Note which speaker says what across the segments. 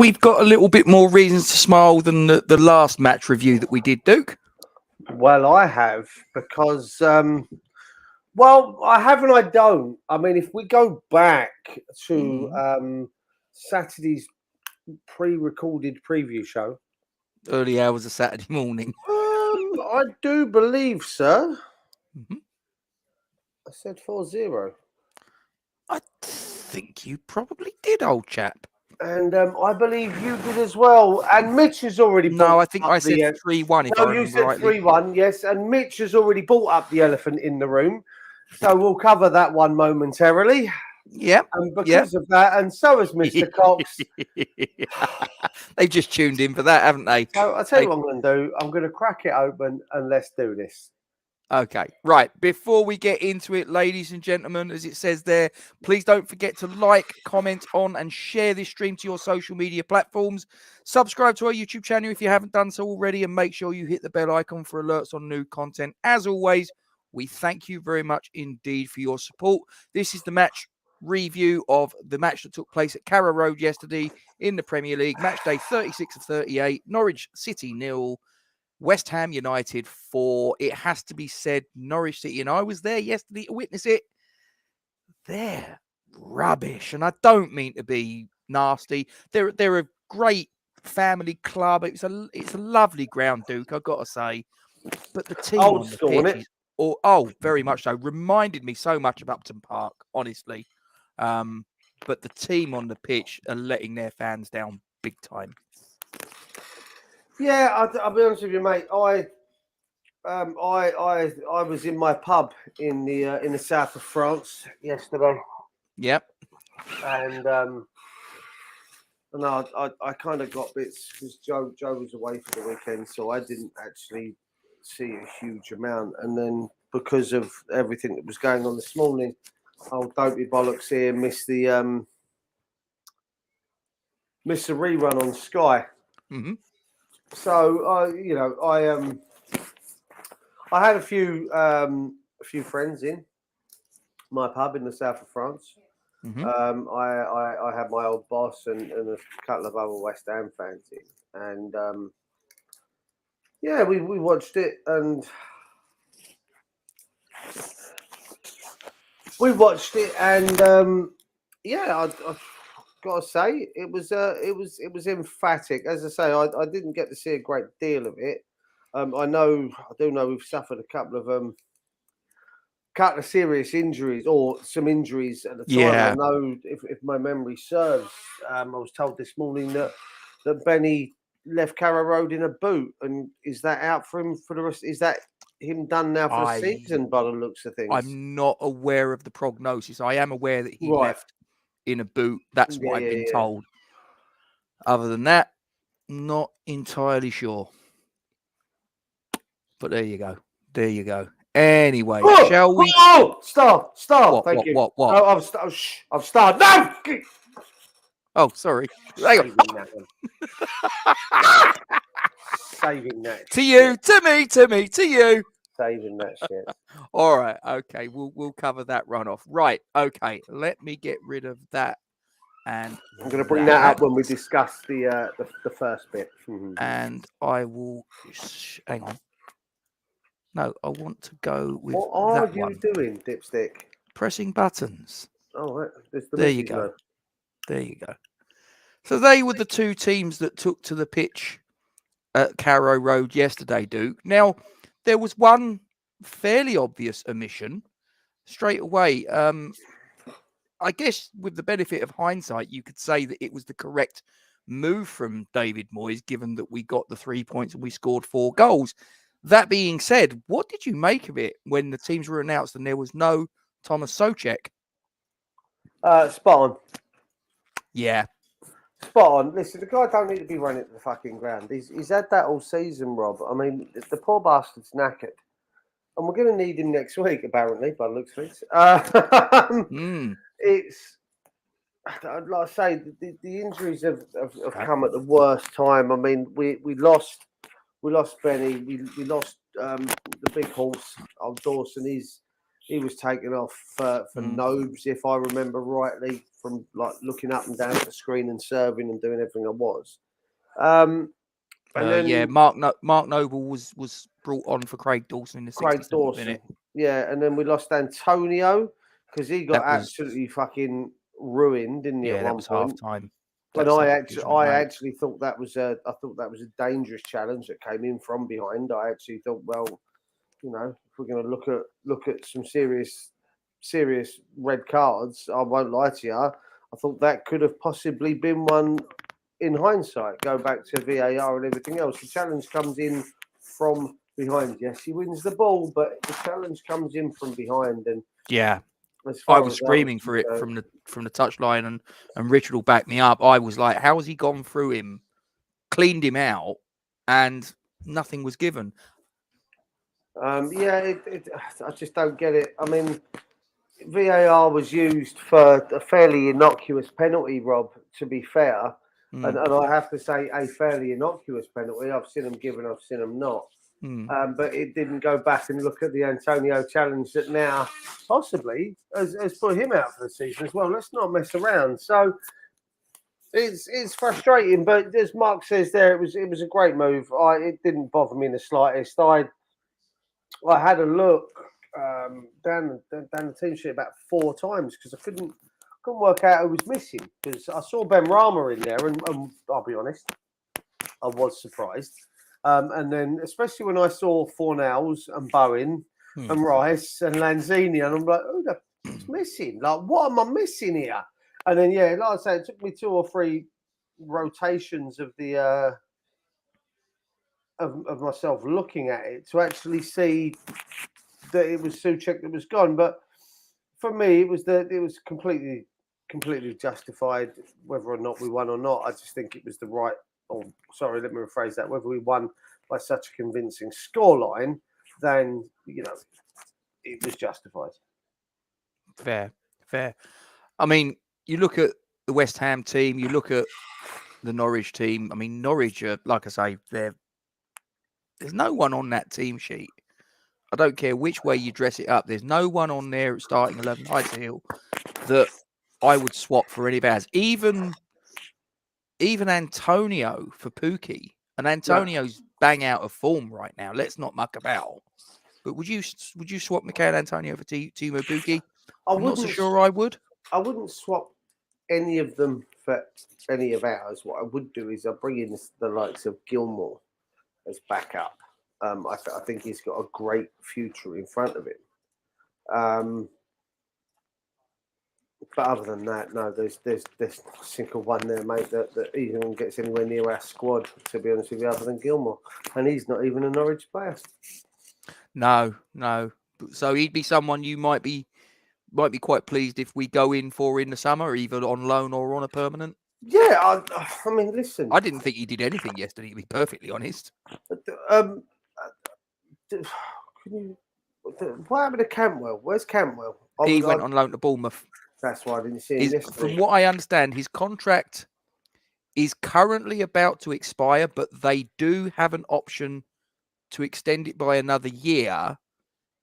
Speaker 1: we've got a little bit more reasons to smile than the last match review that we did, Duke?
Speaker 2: Well, I have, because, well, I have and I don't. I mean, if we go back to Saturday's pre-recorded preview show.
Speaker 1: Early hours of Saturday morning.
Speaker 2: I do believe, sir.
Speaker 1: Mm-hmm.
Speaker 2: I said 4-0.
Speaker 1: I think you probably did, old chap.
Speaker 2: And I believe you did as well. And Mitch has already
Speaker 1: No, I think I said 3-1.
Speaker 2: No, you said 3-1, yes. And Mitch has already brought up the elephant in the room. So we'll cover that one momentarily.
Speaker 1: Yep.
Speaker 2: And because of that, and so has Mr. Cox.
Speaker 1: They've just tuned in for that, haven't they?
Speaker 2: So I'll tell you what I'm going to do. I'm going to crack it open and let's do this.
Speaker 1: Okay, right. Before we get into it, ladies and gentlemen, as it says there, please don't forget to like, comment on, and share this stream to your social media platforms. Subscribe to our YouTube channel if you haven't done so already, and make sure you hit the bell icon for alerts on new content. As always, we thank you very much indeed for your support. This is the match review of the match that took place at Carrow Road yesterday in the Premier League. Matchday 36 of 38, Norwich City 0. West Ham United 4. It has to be said, Norwich City, and I was there yesterday to witness it. They're rubbish, and I don't mean to be nasty. They're a great family club. It's a lovely ground, Duke, I've got to say. But the team on the pitch, very much so, reminded me so much of Upton Park, honestly. But the team on the pitch are letting their fans down big time.
Speaker 2: Yeah, I'll be honest with you, mate. I was in my pub in the south of France yesterday.
Speaker 1: Yep.
Speaker 2: And I kind of got bits because Joe was away for the weekend, so I didn't actually see a huge amount. And then because of everything that was going on this morning, old dopey bollocks here missed the rerun on Sky.
Speaker 1: Mm-hmm.
Speaker 2: So I had a few friends in my pub in the south of France.
Speaker 1: Mm-hmm.
Speaker 2: I had my old boss and a couple of other West Ham fans in, and we watched it, and I've got to say it was emphatic. As I say, I didn't get to see a great deal of it. I do know we've suffered a couple of serious injuries, or some injuries at the time.
Speaker 1: Yeah.
Speaker 2: I know if my memory serves, I was told this morning that Benny left Carrow Road in a boot, and is that out for him for the rest? Is that him done now for a season by the looks of things?
Speaker 1: I'm not aware of the prognosis. I am aware that he left in a boot. That's what I've been told. Other than that, not entirely sure. But there you go. There you go. Anyway, shall we?
Speaker 2: Oh, stop! Thank you.
Speaker 1: What?
Speaker 2: Oh, I've started. No!
Speaker 1: Oh, sorry. Hang on.
Speaker 2: Saving that.
Speaker 1: To you, to me, to you.
Speaker 2: Saving that shit.
Speaker 1: All right. Okay. We'll cover that runoff. Right. Okay. Let me get rid of that. And
Speaker 2: I'm going to bring that up when we discuss the first bit.
Speaker 1: And I will hang on. No, I want to go with
Speaker 2: what are
Speaker 1: that
Speaker 2: you
Speaker 1: one.
Speaker 2: doing, Dipstick?
Speaker 1: Pressing buttons.
Speaker 2: Oh, right.
Speaker 1: There you go. Low. There you go. So they were the two teams that took to the pitch at Carrow Road yesterday, Duke. Now, there was one fairly obvious omission straight away. I guess with the benefit of hindsight, you could say that it was the correct move from David Moyes, given that we got the 3 points and we scored 4 goals. That being said, what did you make of it when the teams were announced and there was no Thomas Souček?
Speaker 2: Spot on.
Speaker 1: Yeah.
Speaker 2: Spot on. Listen, the guy don't need to be running to the fucking ground. He's had that all season, Rob. I mean, the poor bastard's knackered. And we're going to need him next week, apparently, by the looks of it. It's, like I say, the injuries have come at the worst time. I mean, we lost Benny. We lost the big horse, old Dawson. he was taken off for Nobes, if I remember rightly, from like looking up and down at the screen and serving and doing everything I was. And then
Speaker 1: Mark Noble was brought on for Craig Dawson in the 67th minute.
Speaker 2: Yeah, and then we lost Antonio because he got absolutely fucking ruined, didn't he?
Speaker 1: Yeah,
Speaker 2: at
Speaker 1: that
Speaker 2: one
Speaker 1: was
Speaker 2: point.
Speaker 1: half time.
Speaker 2: And I actually thought that was a dangerous challenge that came in from behind. I actually thought, well, you know, if we're going to look at some serious red cards, I won't lie to you. I thought that could have possibly been one in hindsight. Go back to VAR and everything else. The challenge comes in from behind. Yes, he wins the ball, but the challenge comes in from behind. And
Speaker 1: yeah, I was screaming for it from the touchline, and Richard will back me up. I was like, how has he gone through him, cleaned him out, and nothing was given?
Speaker 2: I just don't get it. I mean, VAR was used for a fairly innocuous penalty, Rob, to be fair. And I have to say, a fairly innocuous penalty. I've seen them given, I've seen them not. But it didn't go back and look at the Antonio challenge that now possibly has put him out for the season as well. Let's not mess around. So it's frustrating, but as Mark says there, it was a great move. It didn't bother me in the slightest. I had a look down the team sheet about 4 times because I couldn't work out who was missing, because I saw Ben Rama in there, and I'll be honest, I was surprised. And then especially when I saw Fornells and Bowen and Rice and Lanzini, and I'm like, who the f***'s missing? Like, what am I missing here? And then, yeah, like I say, it took me 2 or 3 rotations of the of myself looking at it to actually see that it was Souček that was gone. But for me, it was completely justified, whether or not we won or not. I just think it was the right. Oh, sorry, let me rephrase that. Whether we won by such a convincing scoreline, then it was justified.
Speaker 1: Fair. I mean, you look at the West Ham team, you look at the Norwich team. I mean, Norwich are, like I say, there's no one on that team sheet. I don't care which way you dress it up. There's no one on there starting 11 Hill that I would swap for any of ours. Even Antonio for Pukki. And Antonio's bang out of form right now. Let's not muck about. But would you swap Mikel Antonio for Timo Pukki? I'm not so sure I would.
Speaker 2: I wouldn't swap any of them for any of ours. What I would do is I'll bring in the likes of Gilmour as backup. I think he's got a great future in front of him. But other than that, no, there's not a single one there, mate, that even gets anywhere near our squad, to be honest with you, other than Gilmour. And he's not even a Norwich player.
Speaker 1: No. So he'd be someone you might be quite pleased if we go in for in the summer, either on loan or on a permanent.
Speaker 2: Yeah, I mean, listen.
Speaker 1: I didn't think he did anything yesterday, to be perfectly honest.
Speaker 2: What happened to Cantwell? Where's Cantwell?
Speaker 1: He went on loan to Bournemouth.
Speaker 2: That's why I didn't see him yesterday.
Speaker 1: From what I understand, his contract is currently about to expire, but they do have an option to extend it by another year,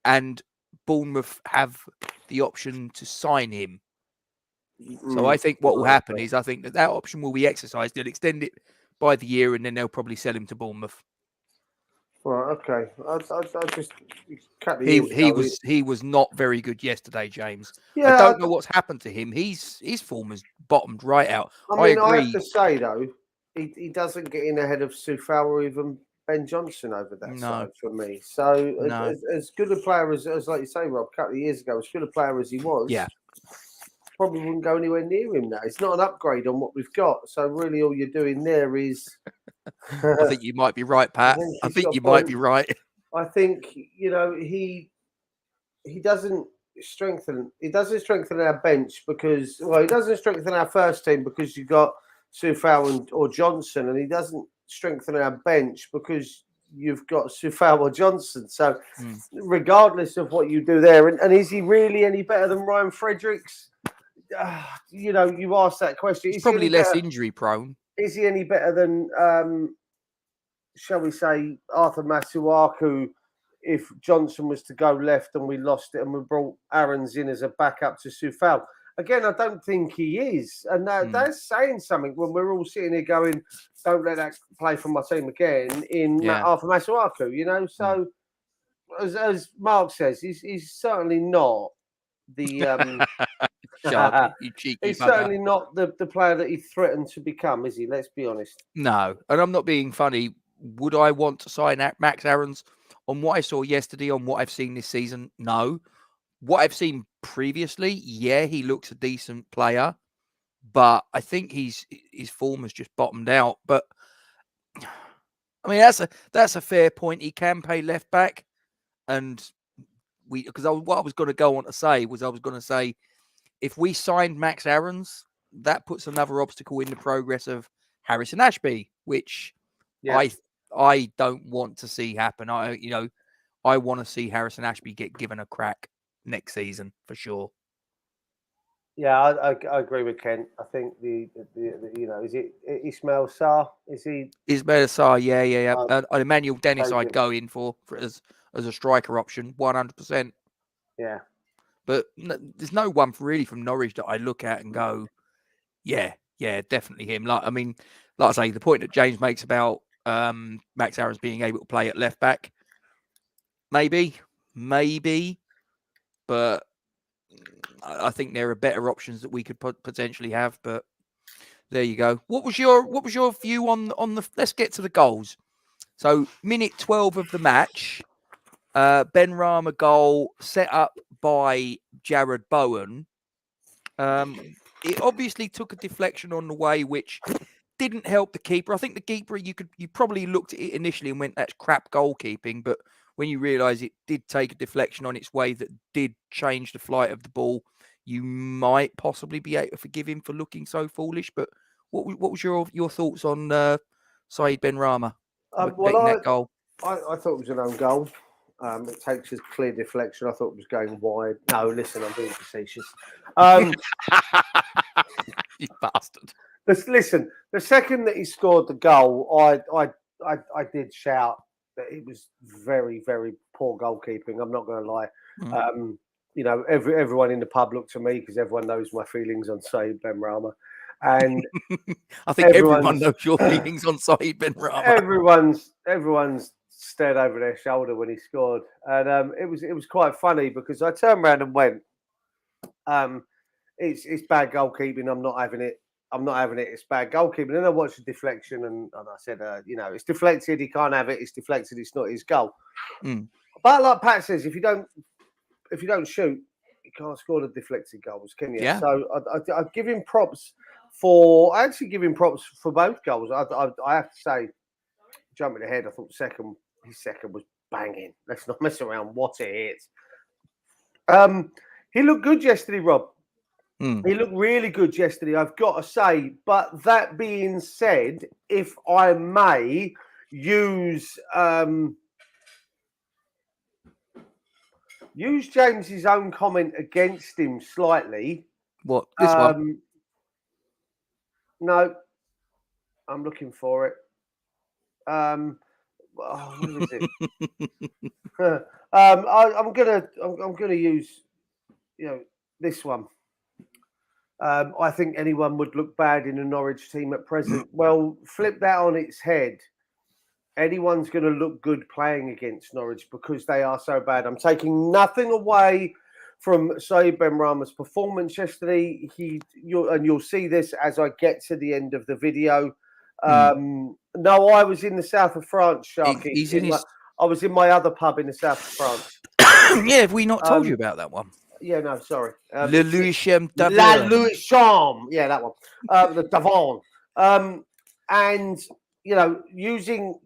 Speaker 1: and Bournemouth have the option to sign him. So I think what will happen is I think that option will be exercised. They'll extend it by the year, and then they'll probably sell him to Bournemouth.
Speaker 2: Right, okay. I just cut the
Speaker 1: he was not very good yesterday, James.
Speaker 2: Yeah,
Speaker 1: I don't know what's happened to him. His form has bottomed right out.
Speaker 2: I mean,
Speaker 1: agree.
Speaker 2: I have to say though, he doesn't get in ahead of Soufal or even Ben Johnson over that side for me. So as good a player as like you say, Rob, a couple of years ago, as good a player as he was, probably wouldn't go anywhere near him now. It's not an upgrade on what we've got. So really, all you're doing there is.
Speaker 1: I think you might be right, Pat. I think you might be right.
Speaker 2: I think he doesn't strengthen. He doesn't strengthen our bench because he doesn't strengthen our first team because you got Soufal or Johnson, and he doesn't strengthen our bench because you've got Soufal or Johnson. So regardless of what you do there, and is he really any better than Ryan Fredericks? You asked that question.
Speaker 1: He's probably less injury prone.
Speaker 2: Is he any better than, shall we say, Arthur Masuaku, if Johnson was to go left and we lost it and we brought Aarons in as a backup to Soufal. Again, I don't think he is. And that's saying something when we're all sitting here going, don't let that play for my team again in Arthur Masuaku, you know? So, as Mark says, he's certainly not the...
Speaker 1: Sharky, you cheeky
Speaker 2: he's
Speaker 1: bugger.
Speaker 2: certainly not the player that he threatened to become, is he? Let's be honest.
Speaker 1: No, and I'm not being funny. Would I want to sign Max Aarons on what I saw yesterday, on what I've seen this season? No. What I've seen previously, yeah, he looks a decent player, but I think his form has just bottomed out. But I mean, that's a fair point. He can play left back, and what I was going to go on to say was if we signed Max Aarons, that puts another obstacle in the progress of Harrison Ashby, which I don't want to see happen. I want to see Harrison Ashby get given a crack next season for sure.
Speaker 2: Yeah, I agree with Ken. I think the is it Ismail Sarr? Is he
Speaker 1: Ismail Sarr? Yeah. Emmanuel Dennis, I'd go in for as a striker option, 100%.
Speaker 2: Yeah.
Speaker 1: But there's no one really from Norwich that I look at and go, yeah, definitely him. Like I say, the point that James makes about Max Aarons being able to play at left back, maybe, but I think there are better options that we could potentially have. But there you go. What was your view on the? Let's get to the goals. So minute 12 of the match. Benrahma goal set up by Jared Bowen. It obviously took a deflection on the way, which didn't help the keeper. I think the keeper, you probably looked at it initially and went, that's crap goalkeeping. But when you realise it did take a deflection on its way that did change the flight of the ball, you might possibly be able to forgive him for looking so foolish. But what was your thoughts on Saeed Benrahma getting that goal?
Speaker 2: I thought it was an own goal. It takes a clear deflection. I thought it was going wide. No, listen, I'm being facetious.
Speaker 1: You bastard.
Speaker 2: Listen, the second that he scored the goal, I did shout that it was very, very poor goalkeeping. I'm not going to lie. Everyone in the pub looked at me because everyone knows my feelings on Saeed Benrahma. And
Speaker 1: I think everyone knows your feelings on Saeed Benrahma.
Speaker 2: Everyone's stared over their shoulder when he scored, and it was quite funny because I turned around and went, "It's bad goalkeeping. I'm not having it. It's bad goalkeeping." And then I watched the deflection, and I said, "It's deflected. He can't have it. It's deflected. It's not his goal." But like Pat says, if you don't shoot, you can't score the deflected goals, can you?
Speaker 1: Yeah.
Speaker 2: So I give him props for. I actually give him props for both goals. I have to say, jumping ahead, I thought his second was banging. Let's not mess around. What a hit! He looked good yesterday, Rob. He looked really good yesterday, I've got to say. But that being said, if I may use James's own comment against him slightly.
Speaker 1: What? This one?
Speaker 2: No, I'm looking for it. Where is it? I'm gonna use this one. I think anyone would look bad in a Norwich team at present. Well, flip that on its head. Anyone's going to look good playing against Norwich because they are so bad. I'm taking nothing away from Saeed Benrahma's performance yesterday. You'll see this as I get to the end of the video. No, I was in the south of France, Sharky. I was in my other pub in the south of France.
Speaker 1: Yeah, have we not told you about that one?
Speaker 2: Yeah, no, sorry.
Speaker 1: Le Lewisham Davon.
Speaker 2: La Lewisham. Yeah, that one. The Davon. And using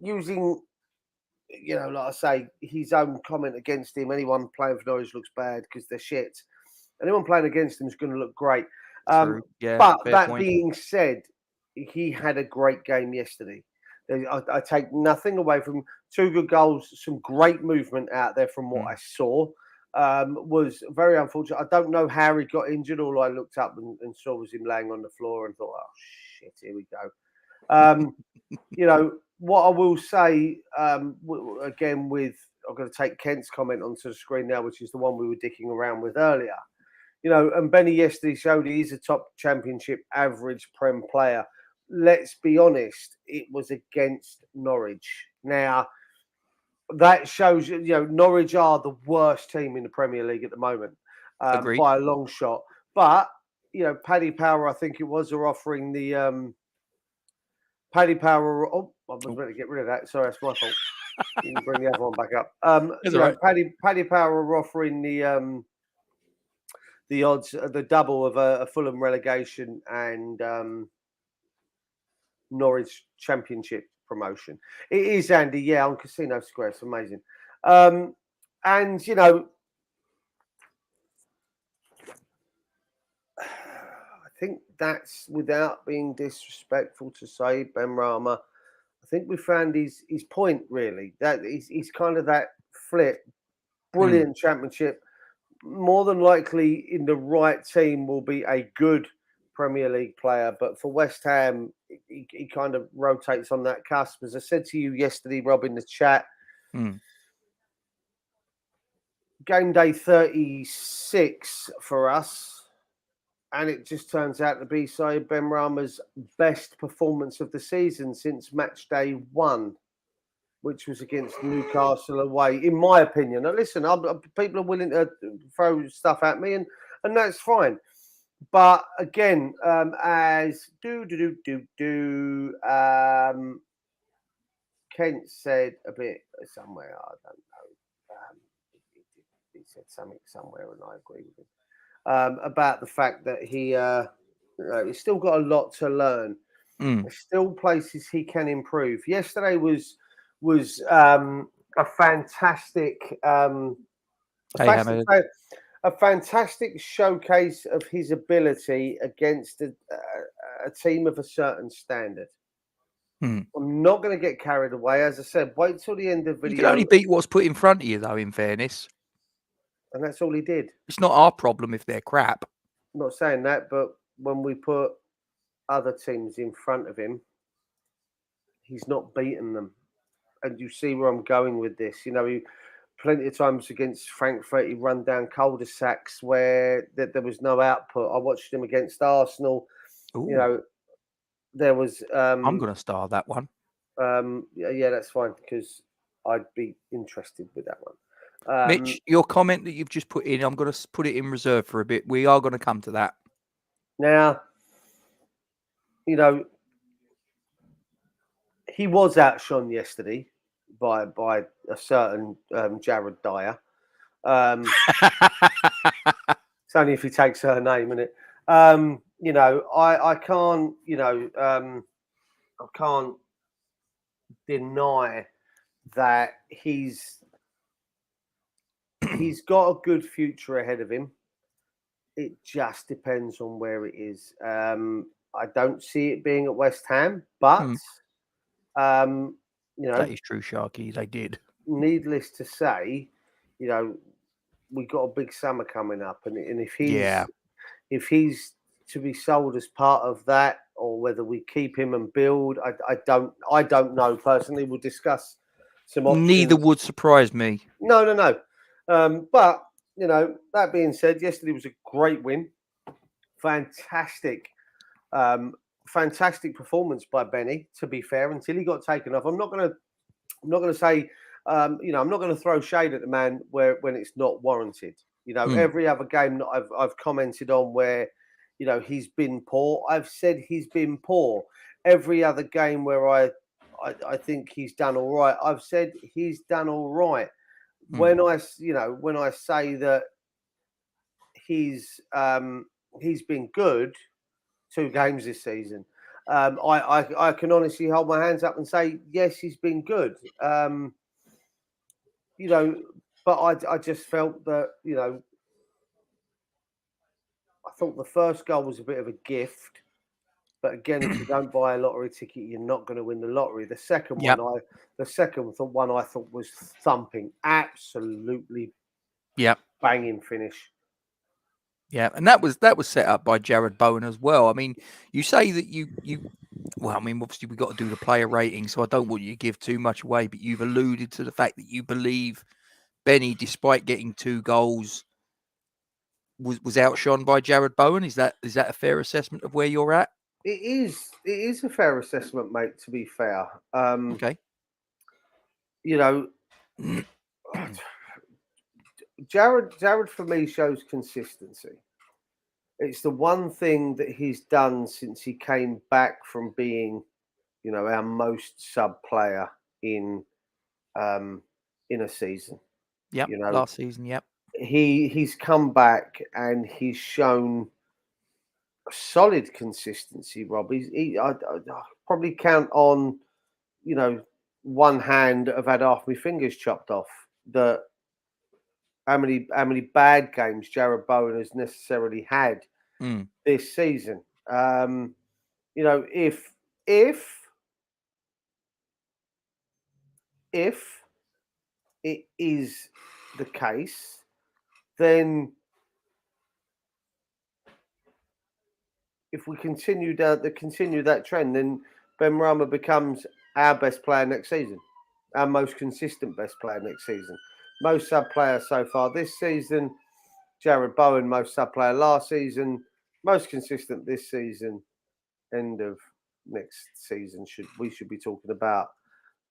Speaker 2: like I say, his own comment against him. Anyone playing for Norwich looks bad because they're shit. Anyone playing against him is going to look great.
Speaker 1: Yeah,
Speaker 2: but that being said, he had a great game yesterday. I take nothing away from 2 good goals, some great movement out there from what I saw. Was very unfortunate. I don't know how he got injured. All I looked up and saw was him laying on the floor and thought, oh, shit, here we go. what I will say, again, I'm going to take Kent's comment onto the screen now, which is the one we were dicking around with earlier. And Benny yesterday showed he's a top championship average Prem player. Let's be honest, it was against Norwich. Now, that shows, Norwich are the worst team in the Premier League at the moment, by a long shot. But, Paddy Power, I think it was, are offering the Paddy Power. Oh, I was meant to get rid of that. Sorry, that's my fault. You can bring the other one back up.
Speaker 1: Right.
Speaker 2: Paddy Power are offering the odds, the double of a Fulham relegation and Norwich Championship promotion. It is, Andy, yeah, on Casino Square. It's amazing. And, I think that's, without being disrespectful to say, Ben Rama, I think we found his point, really. That he's kind of that flip. Brilliant championship. More than likely, in the right team, will be a good Premier League player. But for West Ham, he kind of rotates on that cusp. As I said to you yesterday, Rob, in the chat, game day 36 for us. And it just turns out to be Saeed Benrahma's best performance of the season since match day 1, which was against Newcastle away, in my opinion. Now, listen, people are willing to throw stuff at me, and that's fine. But again, as Kent said a bit somewhere, I don't know. He said something somewhere, and I agree with him. About the fact that he's still got a lot to learn. There's still places he can improve. Yesterday was a fantastic, a fantastic showcase of his ability against a team of a certain standard. I'm not going to get carried away. As I said, wait till the end of the video.
Speaker 1: You can only beat what's put in front of you, though, in fairness.
Speaker 2: And that's all he did.
Speaker 1: It's not our problem if they're crap.
Speaker 2: I'm not saying that, but when we put other teams in front of him, he's not beaten them. And you see where I'm going with this. He plenty of times against Frankfurt, he run down cul-de-sacs where there was no output. I watched him against Arsenal.
Speaker 1: Ooh.
Speaker 2: There was...
Speaker 1: I'm going to star that one.
Speaker 2: Yeah, that's fine, because I'd be interested with that one.
Speaker 1: Mitch, your comment that you've just put in, I'm going to put it in reserve for a bit. We are going to come to that.
Speaker 2: Now, he was outshone yesterday by a certain Jared Dyer. It's only if he takes her name, isn't it? I can't, I can't deny that he's got a good future ahead of him. It just depends on where it is. I don't see it being at West Ham, but
Speaker 1: that is true, Sharky. They did. Needless
Speaker 2: to say, we got a big summer coming up, and if he's to be sold as part of that, or whether we keep him and build, I don't know personally. We'll discuss some options.
Speaker 1: Neither would surprise me.
Speaker 2: No. But that being said, yesterday was a great win. Fantastic performance by Benny, to be fair, until he got taken off. I'm not gonna say I'm not gonna throw shade at the man when it's not warranted. Every other game that I've commented on where he's been poor, I've said he's been poor. Every other game where I think he's done all right, I've said he's done all right. When I say that he's been good 2 games this season, I can honestly hold my hands up and say yes, he's been good. But I just felt that I thought the first goal was a bit of a gift. But again, if you don't buy a lottery ticket, you're not going to win the lottery. The second one, I thought was thumping, absolutely, banging finish.
Speaker 1: Yeah, and that was set up by Jared Bowen as well. I mean, you say that you Well, I mean, obviously we've got to do the player rating, so I don't want you to give too much away, but you've alluded to the fact that you believe Benny, despite getting 2 goals, was outshone by Jared Bowen. Is that a fair assessment of where you're at?
Speaker 2: It is a fair assessment, mate, to be fair.
Speaker 1: Okay.
Speaker 2: You know, Jared for me shows consistency. It's the one thing that he's done since he came back from being, you know, our most sub player in a season.
Speaker 1: Yep.
Speaker 2: You know,
Speaker 1: Last season. Yep.
Speaker 2: he's come back and he's shown solid consistency, Rob. I probably count on, you know, one hand I've had half my fingers chopped off. That how many bad games Jared Bowen has necessarily had this season. You know, if it is the case, then if we continue that trend, then Ben Rama becomes our best player next season, our most consistent best player next season. Most sub player so far this season, Jared Bowen, most sub player last season, most consistent this season. End of next season, we should be talking about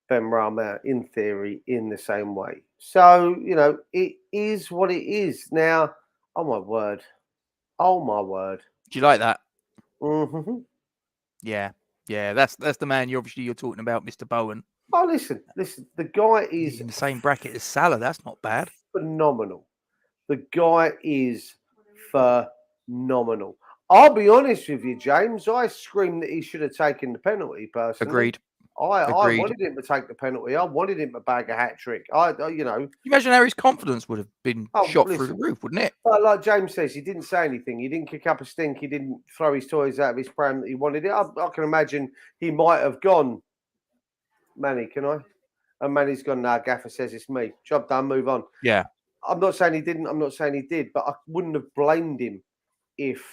Speaker 2: Ben Rama in theory in the same way. So, you know, it is what it is. Now, oh my word.
Speaker 1: Do you like that?
Speaker 2: Mm-hmm.
Speaker 1: Yeah. That's the man you're talking about, Mr. Bowen.
Speaker 2: Oh, listen. The guy is
Speaker 1: in the same bracket as Salah. That's not bad.
Speaker 2: Phenomenal. The guy is phenomenal. I'll be honest with you, James. I screamed that he should have taken the penalty. Personally,
Speaker 1: Agreed.
Speaker 2: I wanted him to take the penalty. I wanted him to bag a hat trick. You know.
Speaker 1: Can you imagine how his confidence would have been shot through the roof, wouldn't it?
Speaker 2: But like James says, he didn't say anything. He didn't kick up a stink. He didn't throw his toys out of his pram that he wanted it. I can imagine he might have gone, Manny, can I? And Manny's gone, nah, Gaffer says it's me. Job done, move on.
Speaker 1: Yeah.
Speaker 2: I'm not saying he didn't. I'm not saying he did, but I wouldn't have blamed him if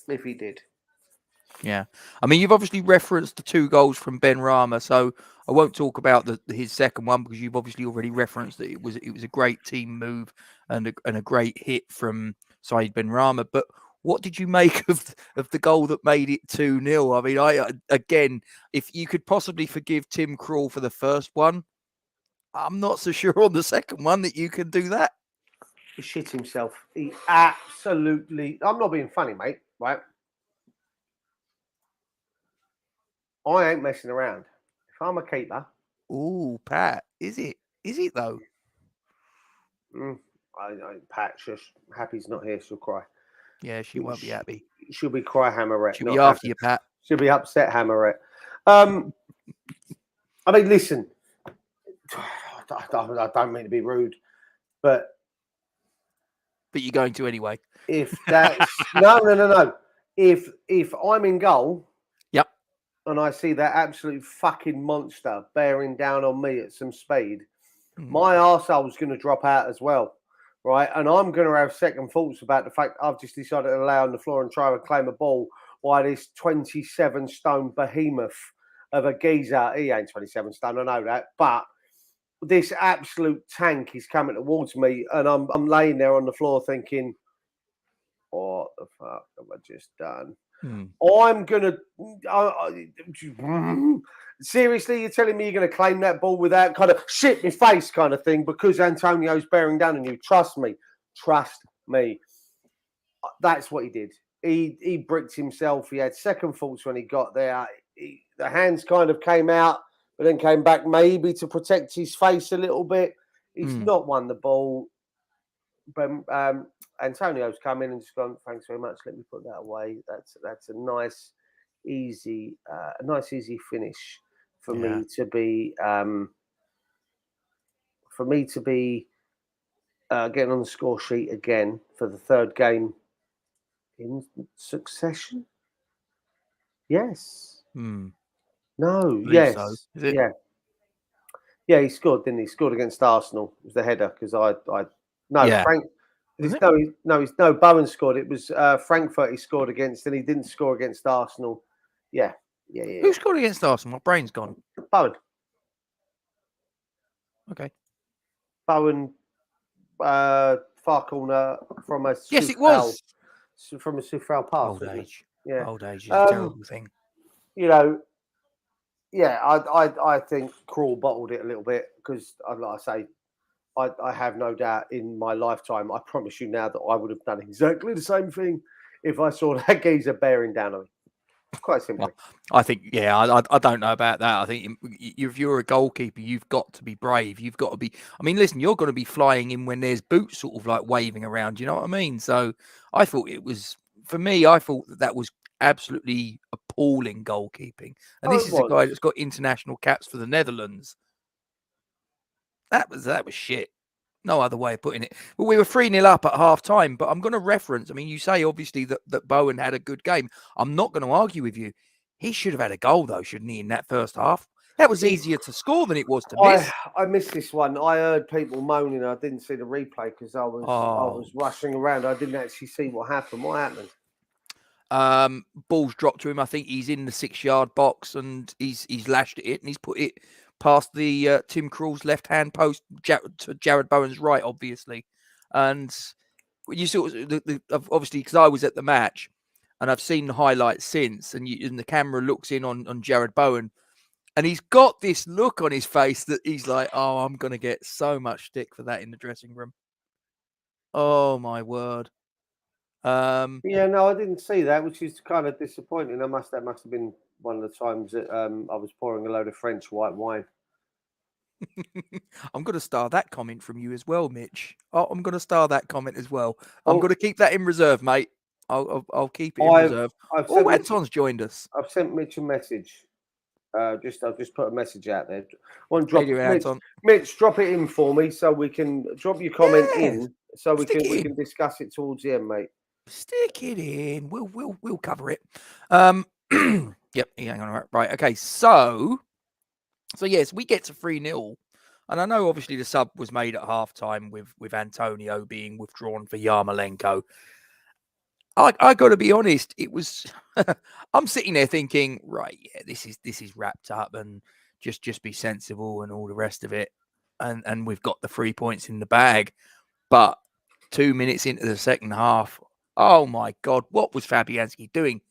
Speaker 2: he did.
Speaker 1: Yeah. I mean, you've obviously referenced the 2 goals from Ben Rama, so I won't talk about his second one because you've obviously already referenced that it was a great team move and a great hit from Said Ben Rama. But what did you make of the goal that made it 2-0? I mean, again, if you could possibly forgive Tim Krul for the first one, I'm not so sure on the second one that you can do that.
Speaker 2: He shit himself. He absolutely. I'm not being funny, mate. Right? I ain't messing around. If I'm a keeper.
Speaker 1: Ooh, Pat, is it? Is it though?
Speaker 2: Pat's just happy's not here. She'll cry.
Speaker 1: Yeah, she won't be happy.
Speaker 2: She'll be cry hammerette.
Speaker 1: She'll be after you, Pat.
Speaker 2: She'll be upset hammerette. I mean, listen. I don't mean to be rude, but
Speaker 1: you're going to anyway.
Speaker 2: If that's no. If I'm in goal,
Speaker 1: yep,
Speaker 2: and I see that absolute fucking monster bearing down on me at some speed, my arsehole's going to drop out as well, right? And I'm going to have second thoughts about the fact I've just decided to lay on the floor and try to claim a ball while this 27-stone behemoth of a geezer, he ain't 27 stone, I know that, but this absolute tank is coming towards me, and I'm laying there on the floor thinking, what the fuck have I just done? I'm gonna seriously, you're telling me you're gonna claim that ball without kind of shit my face kind of thing because Antonio's bearing down on you? Trust me. That's what he did. He bricked himself. He had second thoughts when he got there. The hands kind of came out, but then came back maybe to protect his face a little bit. He's not won the ball. But Antonio's come in and just gone, thanks very much. Let me put that away. That's a nice, easy finish for me to be getting on the score sheet again for the 3rd game in succession. Yes. No. Yes.
Speaker 1: So. Is it?
Speaker 2: Yeah. Yeah, he scored, didn't he? He scored against Arsenal. It was the header because Frank
Speaker 1: Was it?
Speaker 2: No, Bowen scored. It was Frankfurt he scored against, and he didn't score against Arsenal. Yeah.
Speaker 1: Who scored against Arsenal? My brain's gone.
Speaker 2: Bowen.
Speaker 1: Okay.
Speaker 2: Bowen, far corner from a
Speaker 1: Yes, it was.
Speaker 2: From a Soufal pass.
Speaker 1: Old age.
Speaker 2: Yeah.
Speaker 1: Old age is a terrible thing.
Speaker 2: You know, yeah, I think Krul bottled it a little bit because, like I say, I have no doubt in my lifetime, I promise you now that I would have done exactly the same thing if I saw that geezer bearing down on me. Quite simply.
Speaker 1: I think, I don't know about that. I think if you're a goalkeeper, you've got to be brave. You've got to be. I mean, listen, you're going to be flying in when there's boots sort of like waving around. You know what I mean? So I thought it was, for me, I thought that was absolutely appalling goalkeeping. And this is a guy that's got international caps for the Netherlands. That was shit. No other way of putting it. Well, we were 3-0 up at half time, but I'm going to reference. I mean, you say obviously that Bowen had a good game. I'm not going to argue with you. He should have had a goal, though, shouldn't he, in that first half? That was easier to score than it was to miss.
Speaker 2: I missed this one. I heard people moaning. I didn't see the replay because I was rushing around. I didn't actually see what happened. What happened?
Speaker 1: Ball's dropped to him. I think he's in the 6-yard box and he's lashed at it and he's put it past the Tim Krul's left-hand post to Jared Bowen's right, obviously. And you saw obviously because I was at the match and I've seen the highlights since, and the camera looks in on Jared Bowen, and he's got this look on his face that he's like, "Oh, I'm gonna get so much stick for that in the dressing room." Oh my word!
Speaker 2: Yeah, no, I didn't see that, which is kind of disappointing. That must have been one of the times that I was pouring a load of French white wine.
Speaker 1: I'm going to star that comment from you as well, Mitch. I'm going to star that comment as well. I'm going to keep that in reserve, mate. I'll keep it in reserve. Anton's joined us.
Speaker 2: I've sent Mitch a message. I've just put a message out there. Mitch, drop it in for me so we can drop your comment in so we can discuss it towards the end, mate.
Speaker 1: Stick it in. We'll cover it. Yep. Hang on. Right. Okay. So yes, we get to 3-0. And I know obviously the sub was made at halftime with Antonio being withdrawn for Yarmolenko. I got to be honest, it was I'm sitting there thinking, right, yeah, this is wrapped up and just be sensible and all the rest of it. And we've got the 3 points in the bag. But 2 minutes into the second half, oh my God, what was Fabianski doing?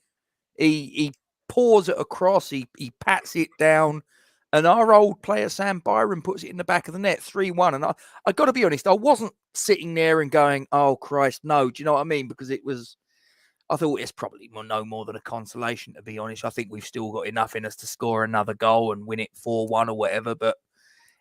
Speaker 1: He pours it across, he pats it down, and our old player Sam Byron puts it in the back of the net, 3-1. And I got to be honest, I wasn't sitting there and going, oh Christ, no. Do you know what I mean? Because I thought it's probably no more than a consolation, to be honest. I think we've still got enough in us to score another goal and win it 4-1 or whatever, but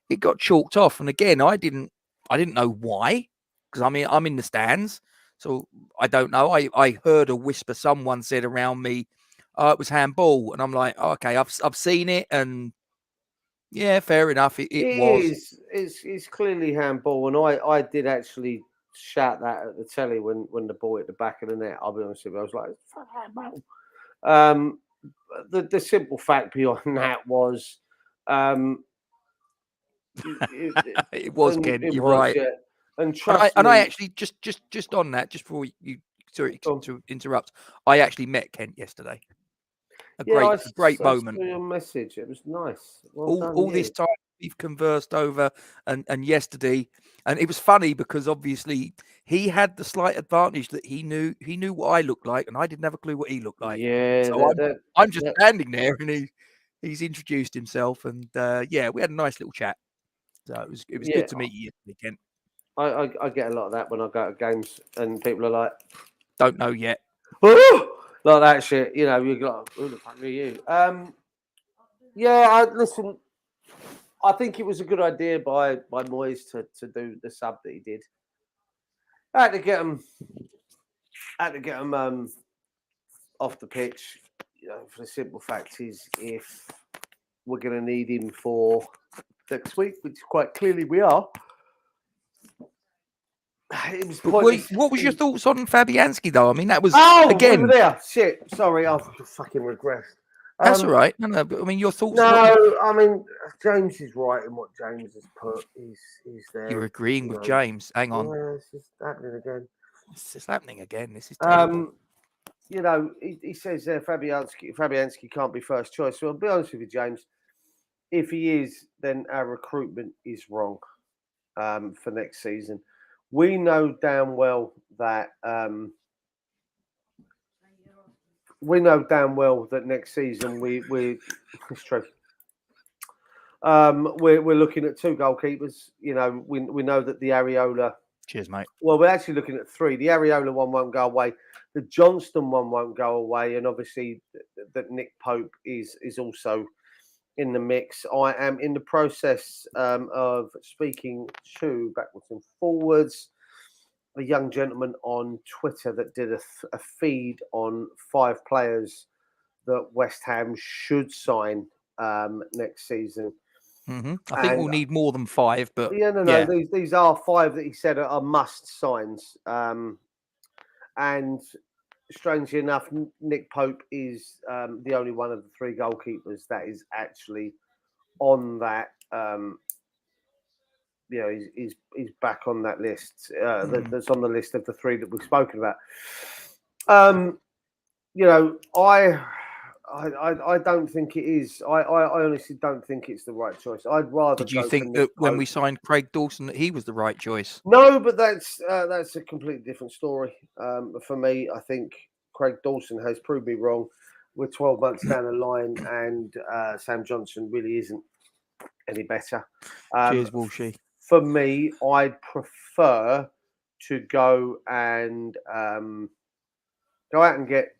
Speaker 1: it got chalked off. And again, I didn't know why, because I mean, I'm in the stands, so I don't know. I heard a whisper, someone said around me, it was handball. And I'm like, okay, I've seen it, and yeah, fair enough. It was.
Speaker 2: It's clearly handball, and I did actually shout that at the telly when the ball hit the back of the net. I'll be honest with you, I was like, "Fuck handball." The simple fact behind that was,
Speaker 1: it was Ken. You're right.
Speaker 2: Yeah. And
Speaker 1: I actually just on that, just before you, sorry to interrupt, I actually met Kent yesterday. A great moment.
Speaker 2: Your message, it was nice.
Speaker 1: All this time we've conversed over, and yesterday, and it was funny because obviously he had the slight advantage that he knew what I looked like, and I didn't have a clue what he looked like.
Speaker 2: Yeah,
Speaker 1: so I'm just standing there, and he's introduced himself, and yeah, we had a nice little chat. So it was good to meet you yesterday, Kent.
Speaker 2: I get a lot of that when I go to games, and people are like,
Speaker 1: "Don't know yet."
Speaker 2: Like that shit, you know. You got, who the fuck are you? Yeah, listen. I think it was a good idea by Moyes to do the sub that he did. I had to get him off the pitch. You know, for the simple fact is, if we're going to need him for next week, which quite clearly we are. It was
Speaker 1: what was your thoughts on Fabianski, though? I mean, that was
Speaker 2: again. We were there. Shit, sorry, I've fucking regressed.
Speaker 1: That's all right. No, but I mean, your thoughts.
Speaker 2: No, I mean James is right in what James has put. He's there.
Speaker 1: You're agreeing with James. Hang on.
Speaker 2: Yeah, it's just happening again.
Speaker 1: This is happening again. This is terrible.
Speaker 2: You know, he says Fabianski can't be first choice. Well, I'll be honest with you, James. If he is, then our recruitment is wrong for next season. We know damn well that next season we're looking at 2 goalkeepers. You know, we know that the Areola.
Speaker 1: Cheers, mate.
Speaker 2: Well, we're actually looking at 3. The Areola one won't go away. The Johnston one won't go away, and obviously that Nick Pope is also in the mix. I am in the process of speaking to backwards and forwards a young gentleman on Twitter that did a feed on 5 players that West Ham should sign next season.
Speaker 1: Mm-hmm. I think we'll need more than 5, but
Speaker 2: no. These are 5 that he said are must signs. And strangely enough, Nick Pope is the only one of the 3 goalkeepers that is actually on that. He's back on that list. That's on the list of the 3 that we've spoken about. I don't think it is. I honestly don't think it's the right choice. I'd rather.
Speaker 1: Did you think that when we signed Craig Dawson that he was the right choice?
Speaker 2: No, but that's a completely different story. For me, I think Craig Dawson has proved me wrong. We're 12 months down the line, and Sam Johnson really isn't any better.
Speaker 1: Cheers, Walshy.
Speaker 2: For me, I'd prefer to go out and get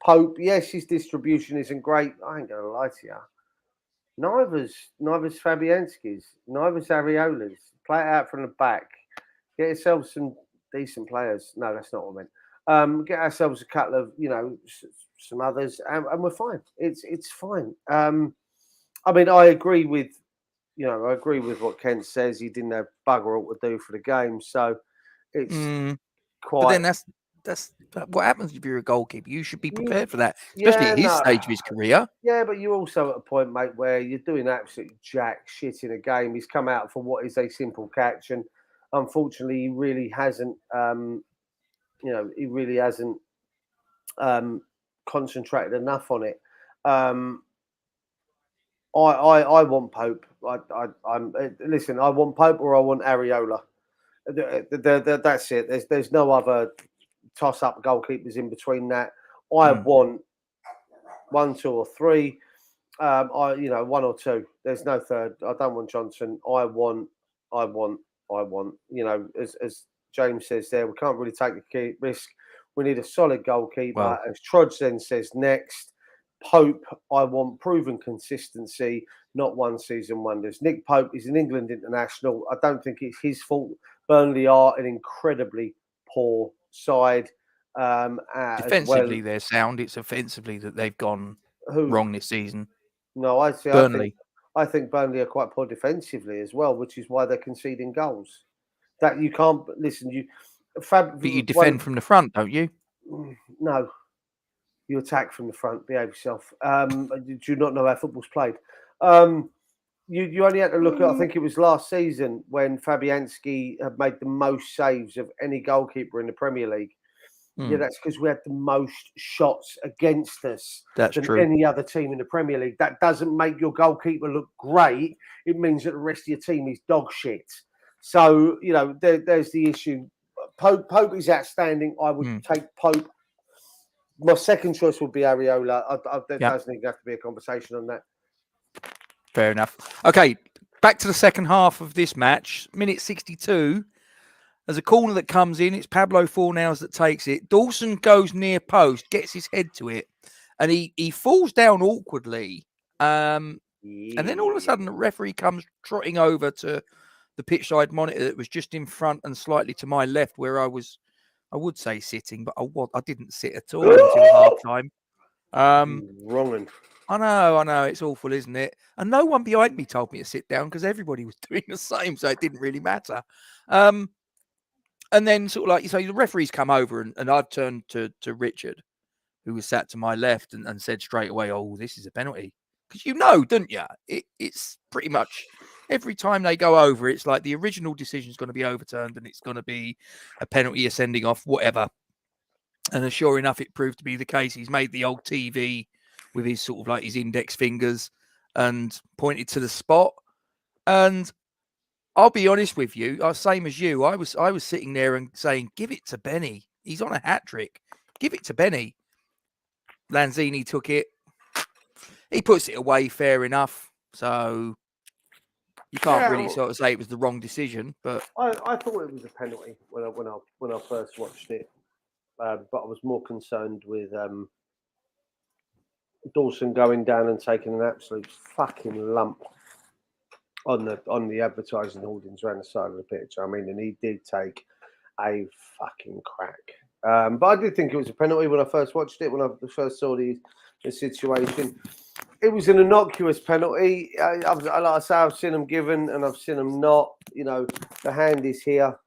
Speaker 2: Pope. Yes, his distribution isn't great. I ain't gonna lie to you. Neither's Fabianski's, neither's Areola's. Play it out from the back. Get yourselves some decent players. No, that's not what I meant. Get ourselves a couple of, some others, and we're fine. It's fine. I mean, I agree with what Kent says. He didn't have bugger all to do for the game, so it's quite.
Speaker 1: But then that's what happens if you're a goalkeeper. You should be prepared for that, especially at his stage of his career.
Speaker 2: Yeah, but you're also at a point, mate, where you're doing absolute jack shit in a game. He's come out for what is a simple catch, and unfortunately, he really hasn't. Concentrated enough on it. I want Pope. Listen. I want Pope or I want Areola. That's it. There's no other toss-up goalkeepers in between that. I want 1, 2, or 3. 1 or 2. There's no third. I don't want Johnson. I want. As James says there, we can't really take the risk. We need a solid goalkeeper.
Speaker 1: Well,
Speaker 2: as Trudge then says next, Pope, I want proven consistency, not one-season wonders. Nick Pope is an England international. I don't think it's his fault. Burnley are an incredibly poor side.
Speaker 1: Defensively, they're sound. It's offensively that they've gone wrong this season.
Speaker 2: No, I see.
Speaker 1: Burnley.
Speaker 2: I think Burnley are quite poor defensively as well, which is why they're conceding goals. That you can't listen.
Speaker 1: But you defend from the front, don't you?
Speaker 2: No, you attack from the front. Behave yourself. Do you not know how football's played? You only had to look at, I think it was last season when Fabianski had made the most saves of any goalkeeper in the Premier League. Yeah, that's because we had the most shots against us than any other team in the Premier League. That doesn't make your goalkeeper look great. It means that the rest of your team is dog shit. So, there's the issue. Pope is outstanding. I would take Pope. My second choice would be Areola. There doesn't even have to be a conversation on that.
Speaker 1: Fair enough. Okay, back to the second half of this match. Minute 62. There's a corner that comes in. It's Pablo Fornals that takes it. Dawson goes near post, gets his head to it, and he falls down awkwardly. And then all of a sudden, the referee comes trotting over to the pitch side monitor that was just in front and slightly to my left, where I would say sitting, but I didn't sit at all until half time.
Speaker 2: Wrong.
Speaker 1: I know. It's awful, isn't it? And no one behind me told me to sit down because everybody was doing the same, so it didn't really matter. And then sort of like you say, the referees come over and I've turned to Richard who was sat to my left and said straight away, "Oh, this is a penalty." Because you know, don't you? It's pretty much every time they go over, it's like the original decision is going to be overturned and it's going to be a penalty, a sending off, whatever. And sure enough, it proved to be the case. He's made the old TV with his sort of like his index fingers and pointed to the spot. And I'll be honest with you, same as you. I was sitting there and saying, "Give it to Benny. He's on a hat trick. Give it to Benny." Lanzini took it. He puts it away, fair enough. So you can't really sort of say it was the wrong decision. But
Speaker 2: I thought it was a penalty when I first watched it, but I was more concerned with Dawson going down and taking an absolute fucking lump on the advertising hoardings around the side of the pitch. I mean, and he did take a fucking crack. But I did think it was a penalty when I first watched it, when I first saw the situation. It was an innocuous penalty. Like I say, I've seen them given and I've seen them not. You know, the hand is here.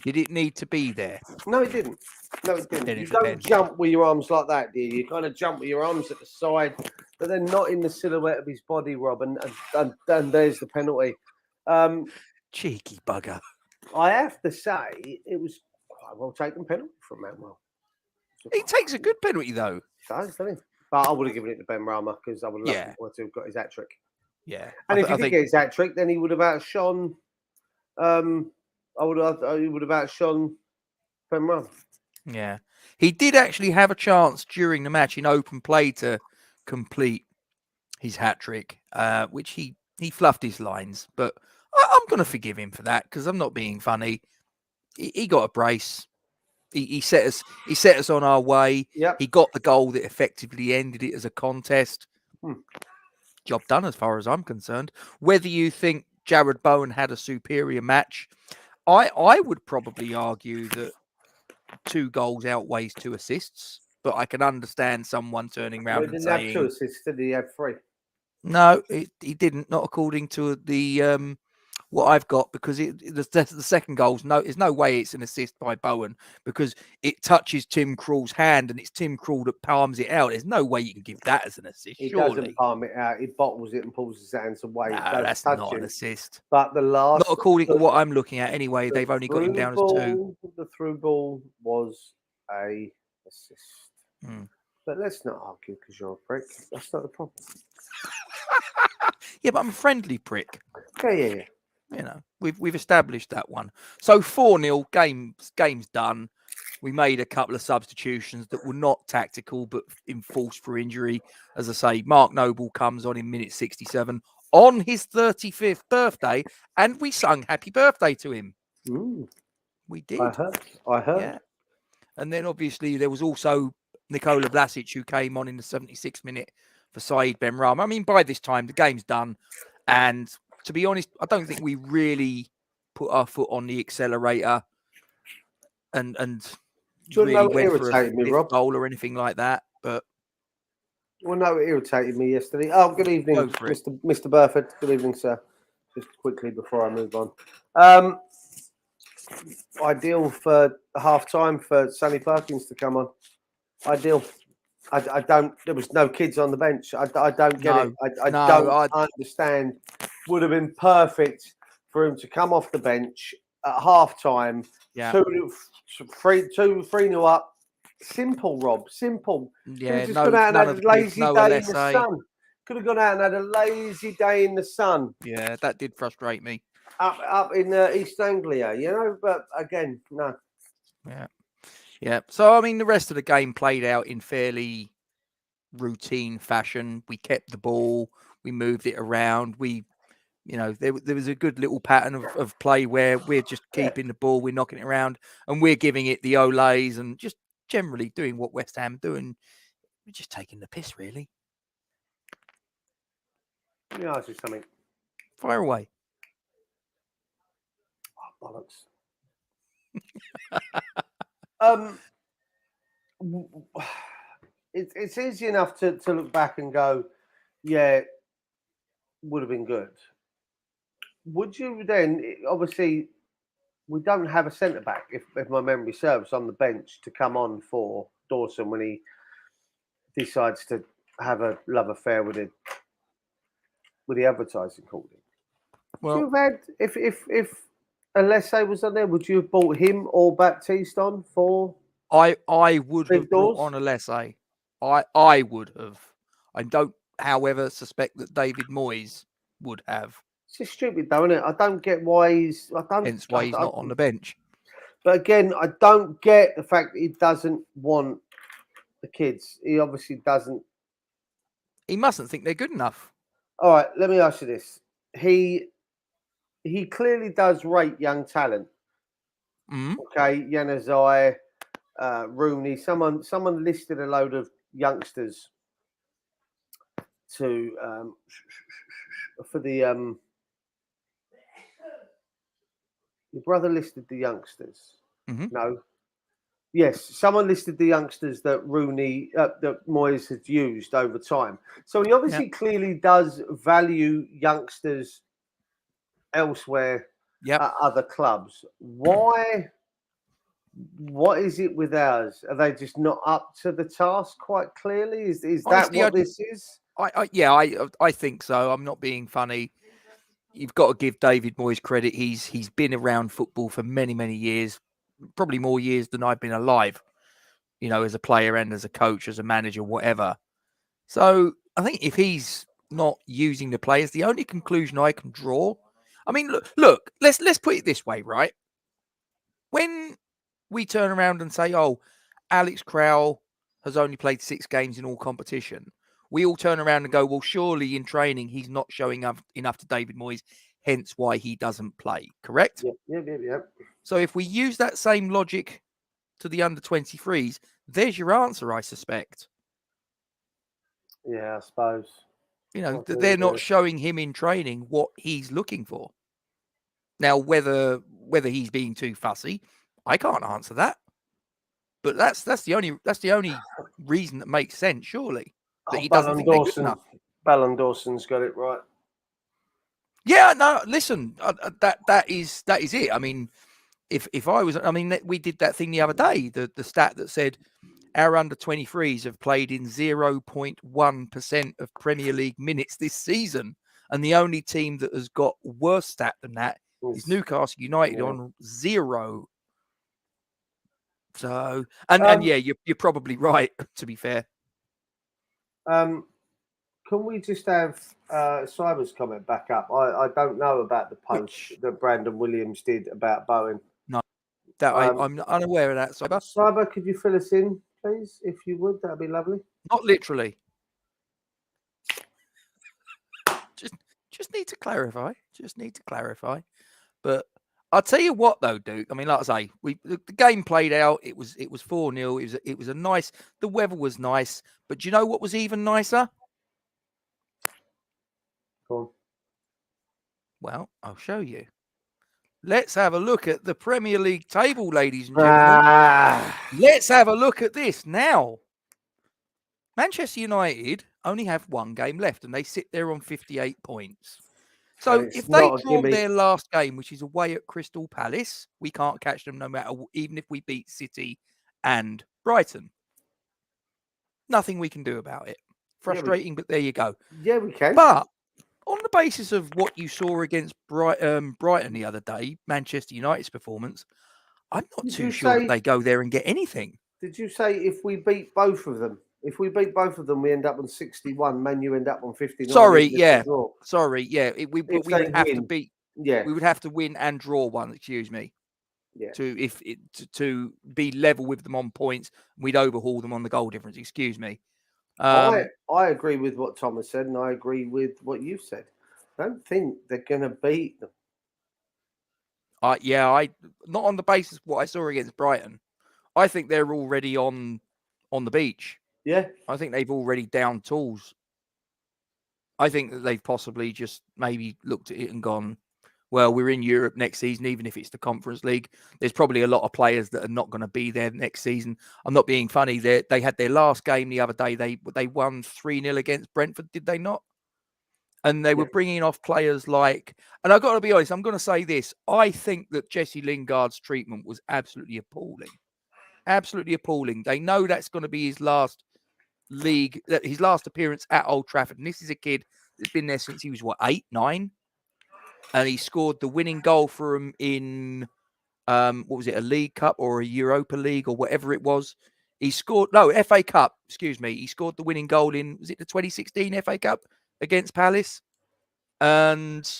Speaker 1: did it need to be there?
Speaker 2: No, it didn't. No, it didn't.
Speaker 1: Then
Speaker 2: You
Speaker 1: it
Speaker 2: don't
Speaker 1: depends.
Speaker 2: jump with your arms like that, do you? You kind of jump with your arms at the side, but they're not in the silhouette of his body, Rob. And there's the penalty.
Speaker 1: Cheeky bugger.
Speaker 2: I have to say, it was quite a well taken penalty from Manuel.
Speaker 1: He takes a good penalty, though.
Speaker 2: Doesn't he? But I would have given it to Ben Rama because I would have loved him to have got his hat trick.
Speaker 1: Yeah.
Speaker 2: And if he did get his hat trick, then he would have outshone. He would have outshone Ben Rama.
Speaker 1: Yeah. He did actually have a chance during the match in open play to complete his hat trick, which he fluffed his lines. But I'm going to forgive him for that because I'm not being funny. He got a brace. He set us on our way.
Speaker 2: Yep.
Speaker 1: He got the goal that effectively ended it as a contest. Job done as far as I'm concerned. Whether you think Jared Bowen had a superior match, I would probably argue that 2 goals outweighs 2 assists. But I can understand someone turning around and saying,
Speaker 2: he didn't have 2 assists, did he? He had 3.
Speaker 1: No, he didn't. Not according to the what I've got, because the second goal's there's no way it's an assist by Bowen because it touches Tim Krul's hand and it's Tim Krul that palms it out. There's no way you can give that as an assist.
Speaker 2: He
Speaker 1: surely.
Speaker 2: Doesn't palm it out. He bottles it and pulls his hands away.
Speaker 1: No, that's not an assist.
Speaker 2: But the last,
Speaker 1: not according to what I'm looking at. Anyway, they've only got him down as 2.
Speaker 2: The through ball was a assist. But let's not argue because you're a prick. That's not the problem.
Speaker 1: Yeah, but I'm a friendly prick.
Speaker 2: Yeah.
Speaker 1: You know, we've established that one. So 4-0, game's done. We made a couple of substitutions that were not tactical, but enforced for injury. As I say, Mark Noble comes on in minute 67 on his 35th birthday, and we sung happy birthday to him. We did.
Speaker 2: I heard.
Speaker 1: Yeah. And then obviously there was also Nikola Vlasic, who came on in the 76th minute for Saeed Benrahma. I mean, by this time, the game's done. And to be honest, I don't think we really put our foot on the accelerator and really went for a goal or anything like that. But
Speaker 2: well, no, it irritated me yesterday. Oh, good evening, Mr. Burford. Good evening, sir. Just quickly before I move on. Ideal for half time for Sonny Perkins to come on. Ideal. I don't. There was no kids on the bench. I don't get it. I don't understand. Would have been perfect for him to come off the bench at half time.
Speaker 1: Yeah.
Speaker 2: 3-0 up. Simple, Rob. Simple.
Speaker 1: Yeah.
Speaker 2: Just gone out and had a lazy day in the sun. Could have gone out and had a lazy day in the sun.
Speaker 1: Yeah, that did frustrate me.
Speaker 2: Up in East Anglia, you know. But again, no.
Speaker 1: Yeah. Yeah. So, I mean, the rest of the game played out in fairly routine fashion. We kept the ball. We moved it around. There was a good little pattern of play where we're just keeping the ball, we're knocking it around, and we're giving it the olays and just generally doing what West Ham do. And we're just taking the piss, really.
Speaker 2: Let me ask you something.
Speaker 1: Fire away.
Speaker 2: Oh, bollocks. It's easy enough to look back and go, yeah, would have been good. Would you then, obviously, we don't have a centre-back, if my memory serves, on the bench to come on for Dawson when he decides to have a love affair with the advertising company. Would you have had if Alessio was on there? Would you have bought him or Baptiste on for?
Speaker 1: I would have brought
Speaker 2: doors?
Speaker 1: on Alessio. I would have. I don't, however, suspect that David Moyes would have.
Speaker 2: It's just stupid, though, isn't it? I don't get why he's.
Speaker 1: Hence why he's not on the bench.
Speaker 2: But again, I don't get the fact that he doesn't want the kids. He obviously doesn't.
Speaker 1: He mustn't think they're good enough.
Speaker 2: All right, let me ask you this. He clearly does rate young talent. Okay, Januzaj, Rooney. Someone listed a load of youngsters to for the your brother listed the youngsters. No. Yes, someone listed the youngsters that Rooney, that Moyes has used over time. So he obviously clearly does value youngsters elsewhere at other clubs. Why? What is it with ours? Are they just not up to the task quite clearly? Is honestly, that what this is?
Speaker 1: I think so. I'm not being funny. You've got to give David Moyes credit. He's been around football for many, many years. Probably more years than I've been alive, as a player and as a coach, as a manager, whatever. So I think if he's not using the players, the only conclusion I can draw, I mean, look, let's put it this way, right? When we turn around and say, oh, Alex Carrow has only played 6 games in all competition, we all turn around and go, well, surely in training, he's not showing up enough to David Moyes, hence why he doesn't play, correct?
Speaker 2: Yeah.
Speaker 1: So if we use that same logic to the under-23s, there's your answer, I suspect.
Speaker 2: Yeah, I suppose.
Speaker 1: They're not showing him in training what he's looking for. Now, whether he's being too fussy, I can't answer that. But that's the only reason that makes sense, surely. That he doesn't think they're good enough.
Speaker 2: Ballon Dawson's got it right.
Speaker 1: Yeah, no, listen, that is it. I mean, if I was, we did that thing the other day, the stat that said our under-23s have played in 0.1% of Premier League minutes this season. And the only team that has got worse stat than that is Newcastle United on 0. So, and you're probably right, to be fair.
Speaker 2: Can we just have Cyber's comment back up? I don't know about the post that Brandon Williams did about Bowen.
Speaker 1: No, I'm unaware of that.
Speaker 2: Cyber, could you fill us in, please, if you would? That'd be lovely.
Speaker 1: Not literally. Just need to clarify. But I'll tell you what, though, Duke. I mean, like I say, the game played out. It was 4-0. It was a nice. The weather was nice. But do you know what was even nicer?
Speaker 2: Go on.
Speaker 1: Well, I'll show you. Let's have a look at the Premier League table, ladies and gentlemen. Let's have a look at this now. Manchester United only have 1 game left, and they sit there on 58 points. So if they draw their last game, which is away at Crystal Palace, we can't catch them even if we beat City and Brighton. Nothing we can do about it. Frustrating, but there you go.
Speaker 2: Yeah, we can.
Speaker 1: But on the basis of what you saw against Brighton the other day, Manchester United's performance, I'm not too sure that they go there and get anything.
Speaker 2: Did you say if we beat both of them? If we beat both of them, we end up on 61. Man, you end up on 59.
Speaker 1: Sorry, yeah. We would have to beat.
Speaker 2: Yeah,
Speaker 1: we would have to win and draw one. Excuse me.
Speaker 2: Yeah.
Speaker 1: To be level with them on points, we'd overhaul them on the goal difference. Excuse me.
Speaker 2: I agree with what Thomas said, and I agree with what you said. I don't think they're going to beat them.
Speaker 1: I not on the basis of what I saw against Brighton. I think they're already on the beach.
Speaker 2: Yeah.
Speaker 1: I think they've already down tools. I think that they've possibly just maybe looked at it and gone, well, we're in Europe next season, even if it's the Conference League. There's probably a lot of players that are not going to be there next season. I'm not being funny. They had their last game the other day. They won 3-0 against Brentford, did they not? And they were bringing off players like, and I've got to be honest, I'm going to say this. I think that Jesse Lingard's treatment was absolutely appalling. Absolutely appalling. They know that's going to be his last his last appearance at Old Trafford. And this is a kid that's been there since he was, 8, 9? And he scored the winning goal for him in, what was it, a League Cup or a Europa League or whatever it was. He scored, no, FA Cup, excuse me. He scored the winning goal in, was it the 2016 FA Cup against Palace? And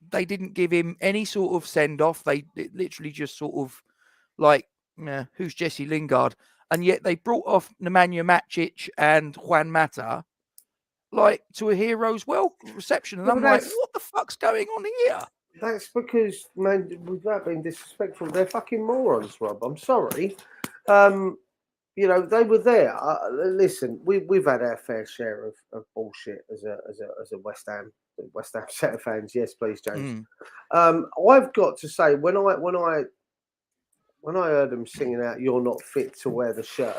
Speaker 1: they didn't give him any sort of send-off. They literally just sort of like, who's Jesse Lingard? And yet they brought off Nemanja Matic and Juan Mata like to a hero's reception. And I'm like, what the fuck's going on here?
Speaker 2: That's because, man, without being disrespectful, they're fucking morons, Rob. I'm sorry. You know, they were there. Listen, we've had our fair share of bullshit as a West Ham set of fans. Yes, please, James. I've got to say, when I heard them singing out "You're Not Fit to Wear the Shirt,"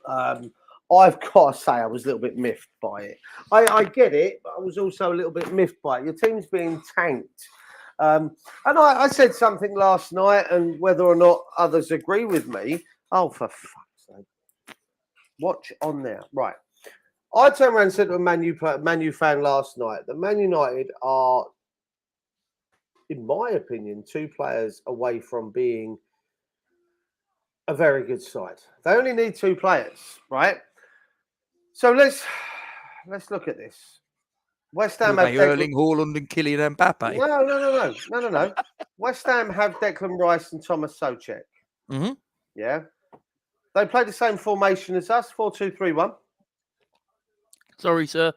Speaker 2: I've got to say I was a little bit miffed by it. I get it, but I was also a little bit miffed by it. Your team's being tanked. And I said something last night, and whether or not others agree with me, oh, for fuck's sake. Watch on there. Right. I turned around and said to a Man U fan last night that Man United are, in my opinion, 2 players away from being a very good side. They only need 2 players, right? So let's look at this. West Ham have
Speaker 1: Erling Haaland and Kylian Mbappe.
Speaker 2: No. West Ham have Declan Rice and Thomas Soucek.
Speaker 1: Mm-hmm.
Speaker 2: Yeah. They play the same formation as us, 4-2-3-1.
Speaker 1: Sorry, sir.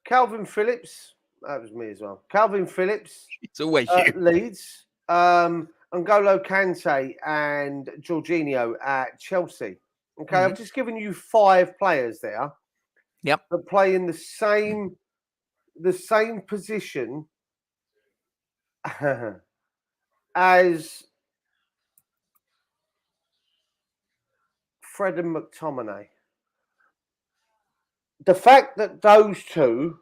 Speaker 2: Calvin Phillips, that was me as well. Calvin Phillips.
Speaker 1: It's always you.
Speaker 2: Leeds. N'Golo Kante and Jorginho at Chelsea. Okay, I've just given you 5 players there.
Speaker 1: Yep.
Speaker 2: That play in the same position as Fred and McTominay. The fact that those 2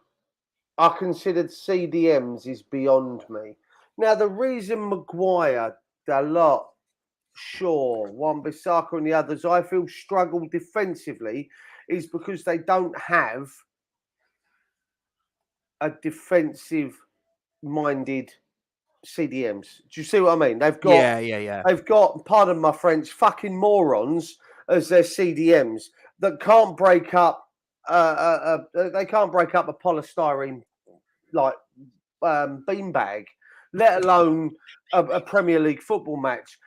Speaker 2: are considered CDMs is beyond me. Now, the reason Maguire, Dalot, Shaw, Wan-Bissaka and the others, I feel struggle defensively is because they don't have a defensive-minded CDMs. Do you see what I mean? They've got, They've got, pardon my French, fucking morons as their CDMs that can't break up. They can't break up a polystyrene beanbag, let alone a Premier League football match.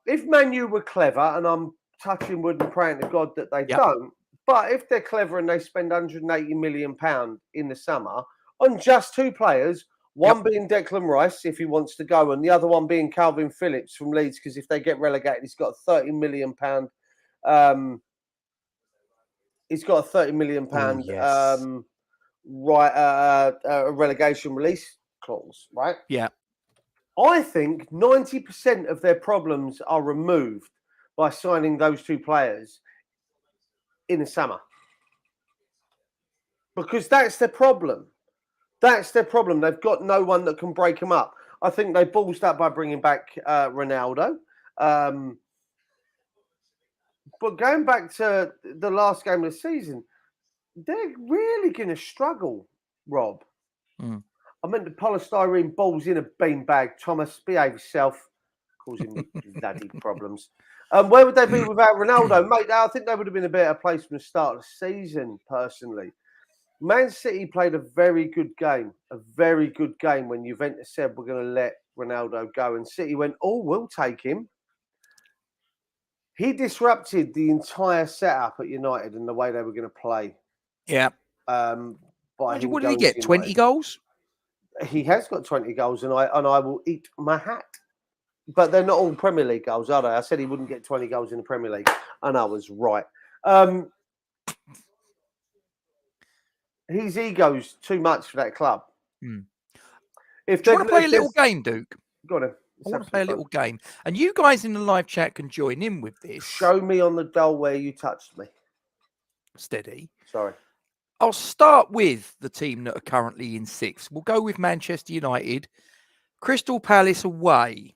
Speaker 2: If Man U were clever, and I'm touching wood and praying to God that they don't, but if they're clever and they spend £180 million in the summer on just 2 players, one being Declan Rice if he wants to go, and the other one being Calvin Phillips from Leeds, because if they get relegated, he's got a £30 million. He's got a £30 million relegation release clause, right?
Speaker 1: Yeah.
Speaker 2: I think 90% of their problems are removed by signing those 2 players in the summer. Because that's their problem. That's their problem. They've got no one that can break them up. I think they ballsed up by bringing back Ronaldo. But going back to the last game of the season, they're really going to struggle, Rob. I meant the polystyrene balls in a beanbag. Thomas, behave yourself. Causing me bloody problems. Where would they be without Ronaldo? Mate, I think they would have been a better place from the start of the season, personally. Man City played a very good game when Juventus said we're going to let Ronaldo go. And City went, oh, we'll take him. He disrupted the entire setup at United and the way they were going to play.
Speaker 1: Yeah.
Speaker 2: What
Speaker 1: did he get? 20 goals?
Speaker 2: He has got 20 goals, and I will eat my hat. But they're not all Premier League goals, are they? I said he wouldn't get 20 goals in the Premier League, and I was right. His ego's too much for that club. If
Speaker 1: Do you want to play a little game, Duke?
Speaker 2: Go on then.
Speaker 1: I want to play a little game. And you guys in the live chat can join in with this.
Speaker 2: Show me on the doll where you touched me.
Speaker 1: Steady.
Speaker 2: Sorry.
Speaker 1: I'll start with the team that are currently in 6th. We'll go with Manchester United. Crystal Palace away.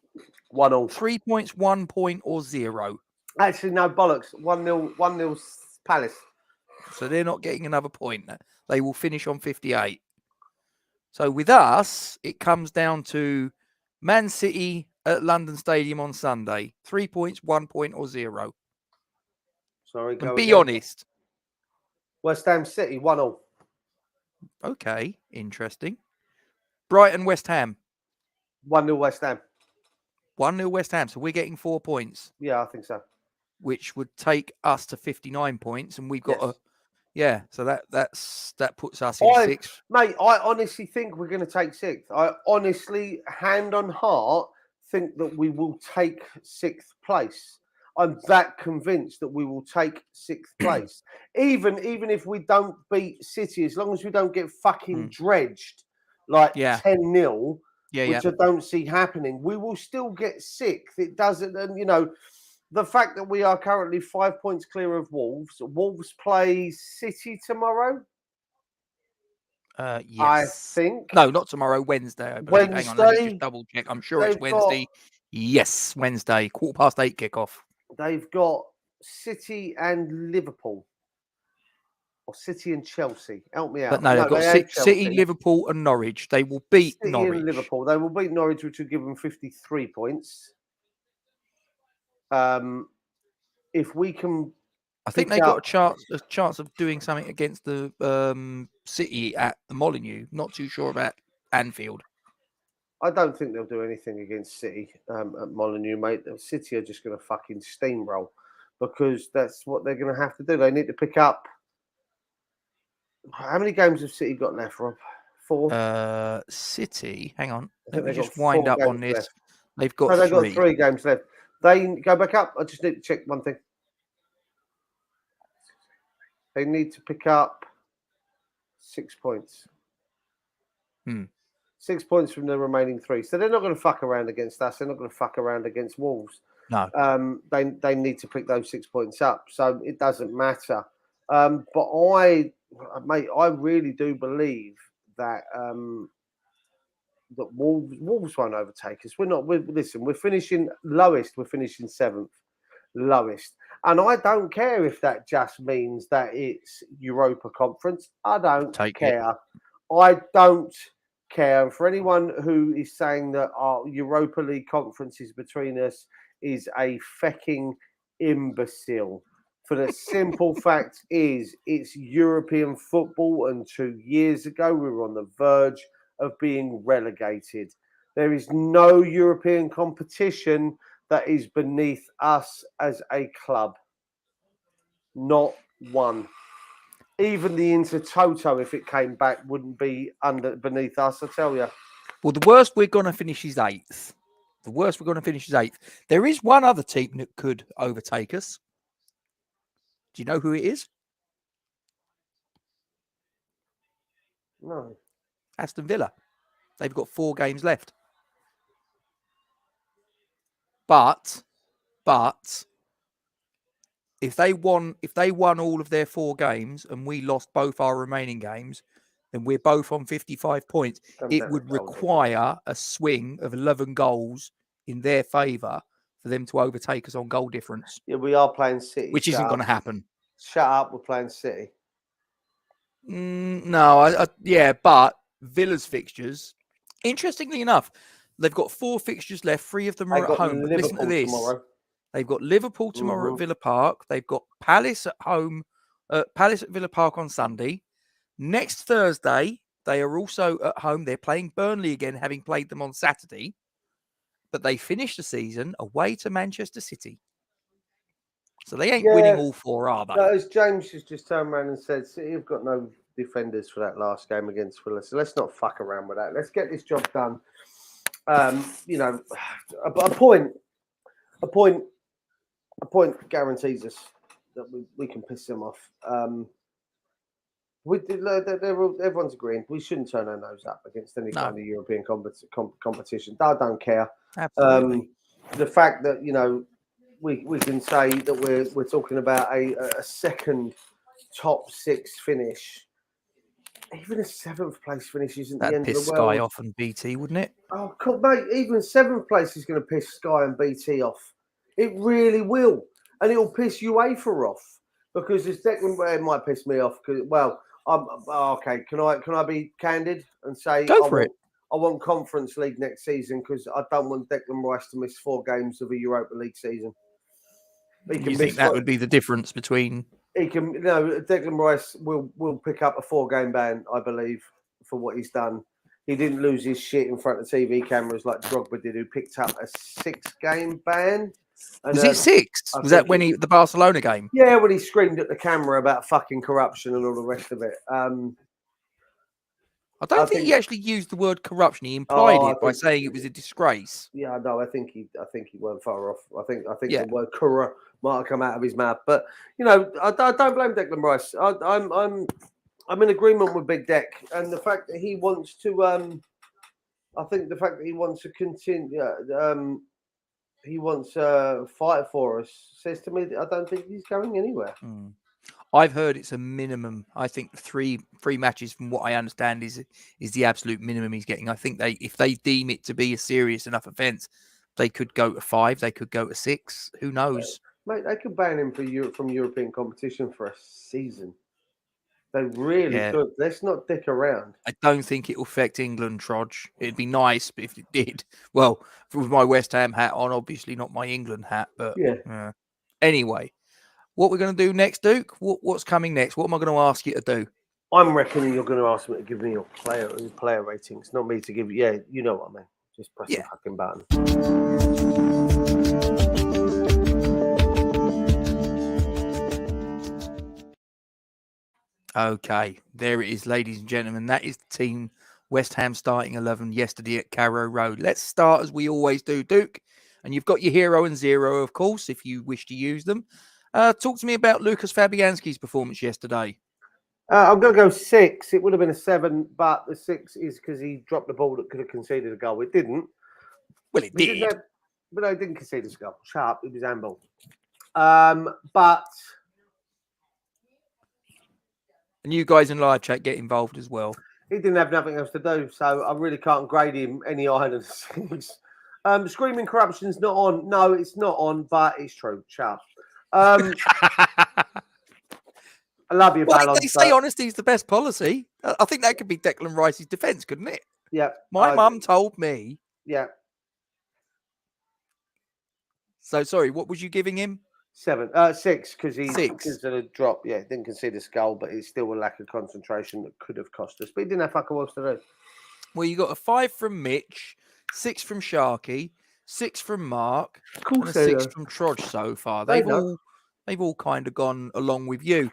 Speaker 2: 1-1.
Speaker 1: 3 points, 1 point, or 0.
Speaker 2: Actually, no, bollocks. 1-0, 1-0 Palace.
Speaker 1: So they're not getting another point. They will finish on 58. So with us, it comes down to Man City at London Stadium on Sunday. 3 points, 1 point, or 0.
Speaker 2: Sorry, go
Speaker 1: And be
Speaker 2: again.
Speaker 1: honest.
Speaker 2: West Ham City, 1-0.
Speaker 1: Okay, interesting. Brighton, West Ham.
Speaker 2: 1-0 West Ham.
Speaker 1: 1-0 West Ham. So we're getting 4 points.
Speaker 2: Yeah, I think so.
Speaker 1: Which would take us to 59 points. And we've got so that puts us in 6th.
Speaker 2: Mate, I honestly think we're going to take 6th. I honestly, hand on heart, think that we will take 6th place. I'm that convinced that we will take 6th place. Even if we don't beat City, as long as we don't get fucking dredged like 10-0, which I don't see happening, we will still get 6th. It doesn't, and the fact that we are currently 5 points clear of Wolves. Wolves play City tomorrow.
Speaker 1: Yes.
Speaker 2: I think.
Speaker 1: No, not tomorrow. Wednesday. I believe. Hang on, let me just double check. I'm sure it's Wednesday. Yes, Wednesday. 8:15 kickoff.
Speaker 2: They've got City and Liverpool, or City and Chelsea. Help me out.
Speaker 1: But no, they've got City, Liverpool, and Norwich. They will beat Norwich.
Speaker 2: And Liverpool. They will beat Norwich, which will give them 53 points. If we can,
Speaker 1: I think they got a chance of doing something against the City at the Molyneux. Not too sure about Anfield.
Speaker 2: I don't think they'll do anything against City at Molyneux, mate. City are just going to fucking steamroll because that's what they're going to have to do. They need to pick up. How many games have City got left, Rob? 4?
Speaker 1: City, hang on. Let me just wind up on this.
Speaker 2: Left.
Speaker 1: They've got
Speaker 2: 3. Got 3 games left. They go back up. I just need to check one thing. They need to pick up 6 points. 6 points from the remaining 3. So they're not going to fuck around against us. They're not going to fuck around against Wolves.
Speaker 1: No.
Speaker 2: They need to pick those 6 points up. So it doesn't matter. But I really do believe that that Wolves won't overtake us. We're finishing lowest. We're finishing 7th, lowest. And I don't care if that just means that it's Europa Conference. I don't care. I don't care. And for anyone who is saying that our Europa League conference is between us is a fecking imbecile. For the simple fact is, it's European football, and 2 years ago we were on the verge of being relegated. There is no European competition that is beneath us as a club. Not one. Even the Intertoto, if it came back, wouldn't be beneath us, I tell you.
Speaker 1: Well, the worst we're going to finish is 8th. There is one other team that could overtake us. Do you know who it is?
Speaker 2: No.
Speaker 1: Aston Villa. They've got 4 games left. But if they won all of their 4 games and we lost both our remaining games, then we're both on 55 points. It would require a swing of 11 goals in their favour for them to overtake us on goal difference.
Speaker 2: Yeah, we are playing City.
Speaker 1: Which isn't going to happen.
Speaker 2: Shut up, we're playing City.
Speaker 1: No, but Villa's fixtures, interestingly enough, they've got 4 fixtures left. 3 of them are at home. But listen to this. Tomorrow. They've got Liverpool tomorrow at Villa Park. They've got Palace at home, Palace at Villa Park on Sunday. Next Thursday, they are also at home. They're playing Burnley again, having played them on Saturday. But they finish the season away to Manchester City. So they ain't winning all 4, are they?
Speaker 2: No, as James has just turned around and said, City have got no defenders for that last game against Villa. So let's not fuck around with that. Let's get this job done. A point guarantees us that we can piss them off. Everyone's agreeing. We shouldn't turn our nose up against any kind of European competition. I don't care.
Speaker 1: Absolutely.
Speaker 2: The fact that we can say that we're talking about a second top 6 finish. Even a 7th place finish isn't the end of the world.
Speaker 1: That'd piss Sky off and BT, wouldn't it?
Speaker 2: Oh, God, mate! Even 7th place is going to piss Sky and BT off. It really will. and it'll piss UEFA off because this Declan, it might piss me off because okay. Can I be candid and say
Speaker 1: Go for it.
Speaker 2: I want Conference League next season because I don't want Declan Rice to miss 4 games of a Europa League season.
Speaker 1: You think that would be the difference between?
Speaker 2: Declan Rice will pick up a 4-game ban, I believe, for what he's done. He didn't lose his shit in front of TV cameras like Drogba did, who picked up a 6-game ban. And,
Speaker 1: was it 6? Was that when the Barcelona game?
Speaker 2: Yeah, when he screamed at the camera about fucking corruption and all the rest of it.
Speaker 1: I don't think he actually used the word corruption. He implied it by saying it was a disgrace.
Speaker 2: Yeah, no, I think he weren't far off. I think the word corrupt might have come out of his mouth. But I don't blame Declan Rice. I'm in agreement with Big Deck, and the fact that he wants to I think the fact that he wants to continue he wants to fight for us says to me that I don't think he's going anywhere.
Speaker 1: I've heard it's a minimum. I think three matches, from what I understand, is the absolute minimum he's getting. I think if they deem it to be a serious enough offence, they could go to 5. They could go to 6. Who knows?
Speaker 2: Mate, they could ban him from European competition for a season. They really could. Let's not dick around.
Speaker 1: I don't think it will affect England, Trodge. It'd be nice if it did. Well, with my West Ham hat on, obviously not my England hat, but anyway. What we're going to do next, Duke? What's coming next? What am I going to ask you to do? I'm
Speaker 2: reckoning you're going to ask me to give me your player ratings, not me to give you. Yeah, you know what I mean. Just press the fucking button.
Speaker 1: Okay, there it is, ladies and gentlemen. That is the team West Ham starting 11 yesterday at Carrow Road. Let's start as we always do, Duke. And you've got your hero and zero, of course, if you wish to use them. Talk to me about Lucas Fabianski's performance yesterday.
Speaker 2: I'm going to go 6. It would have been a 7, but the 6 is because he dropped the ball that could have conceded a goal. It didn't.
Speaker 1: Well, it did.
Speaker 2: But I didn't concede a goal. Shut up. It was handball. But...
Speaker 1: And you guys in live chat get involved as well.
Speaker 2: He didn't have nothing else to do, so I really can't grade him any higher than 6. Screaming corruption's not on. No, it's not on, but it's true. Shut up. I love you, Ballon.
Speaker 1: They say honesty is the best policy. I think that could be Declan Rice's defence, couldn't it?
Speaker 2: Yeah.
Speaker 1: My mum told me.
Speaker 2: Yeah.
Speaker 1: So, sorry, what was you giving him?
Speaker 2: 6, because he considered a drop. Yeah, didn't concede a goal, but it's still a lack of concentration that could have cost us. But he didn't have fucking else to do.
Speaker 1: Well, you got a 5 from Mitch, 6 from Sharky, 6 from Mark, and a 6 from Trodge so far. They've all kind of gone along with you.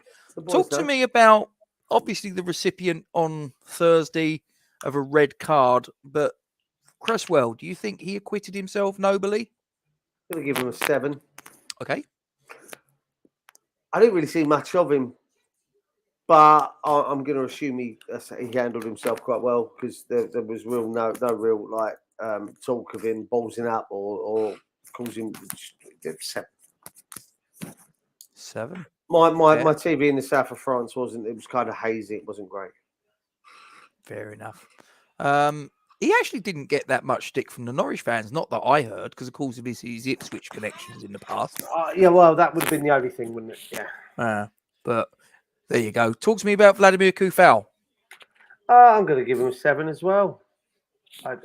Speaker 1: Talk to me about, obviously, the recipient on Thursday of a red card, but Cresswell, do you think he acquitted himself nobly?
Speaker 2: I'm going to give him a 7.
Speaker 1: Okay.
Speaker 2: I didn't really see much of him, but I'm going to assume he handled himself quite well because there was no real talk of him ballsing up or causing 7.
Speaker 1: 7.
Speaker 2: My TV in the south of France wasn't. It was kind of hazy. It wasn't great.
Speaker 1: Fair enough. He actually didn't get that much stick from the Norwich fans. Not that I heard, because of course of his Ipswich connections in the past.
Speaker 2: Yeah, well, that would have been the only thing, wouldn't it? Yeah.
Speaker 1: But there you go. Talk to me about Vladimir Kufal.
Speaker 2: I'm going to give him a 7 as well. I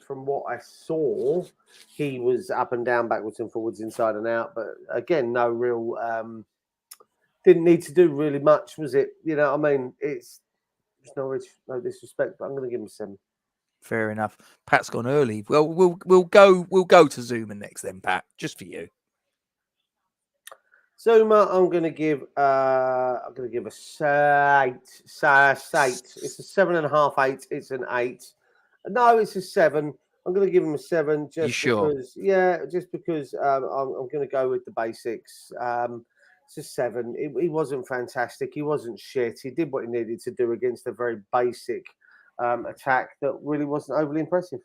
Speaker 2: from what I saw, he was up and down, backwards and forwards, inside and out. But again, no real. Didn't need to do really much, was it? You know what I mean? It's Norwich, no disrespect, but I'm going to give him a 7.
Speaker 1: Fair enough. Pat's gone early. Well, we'll go to Zuma next then, Pat, just for you.
Speaker 2: Zuma, I'm going to give a 8. It's a 7.5, 8. It's an 8. No, it's a 7. I'm going to give him a 7 just because. Sure? Yeah, just because I'm going to go with the basics. It's a 7. He wasn't fantastic. He wasn't shit. He did what he needed to do against a very basic attack that really wasn't overly impressive.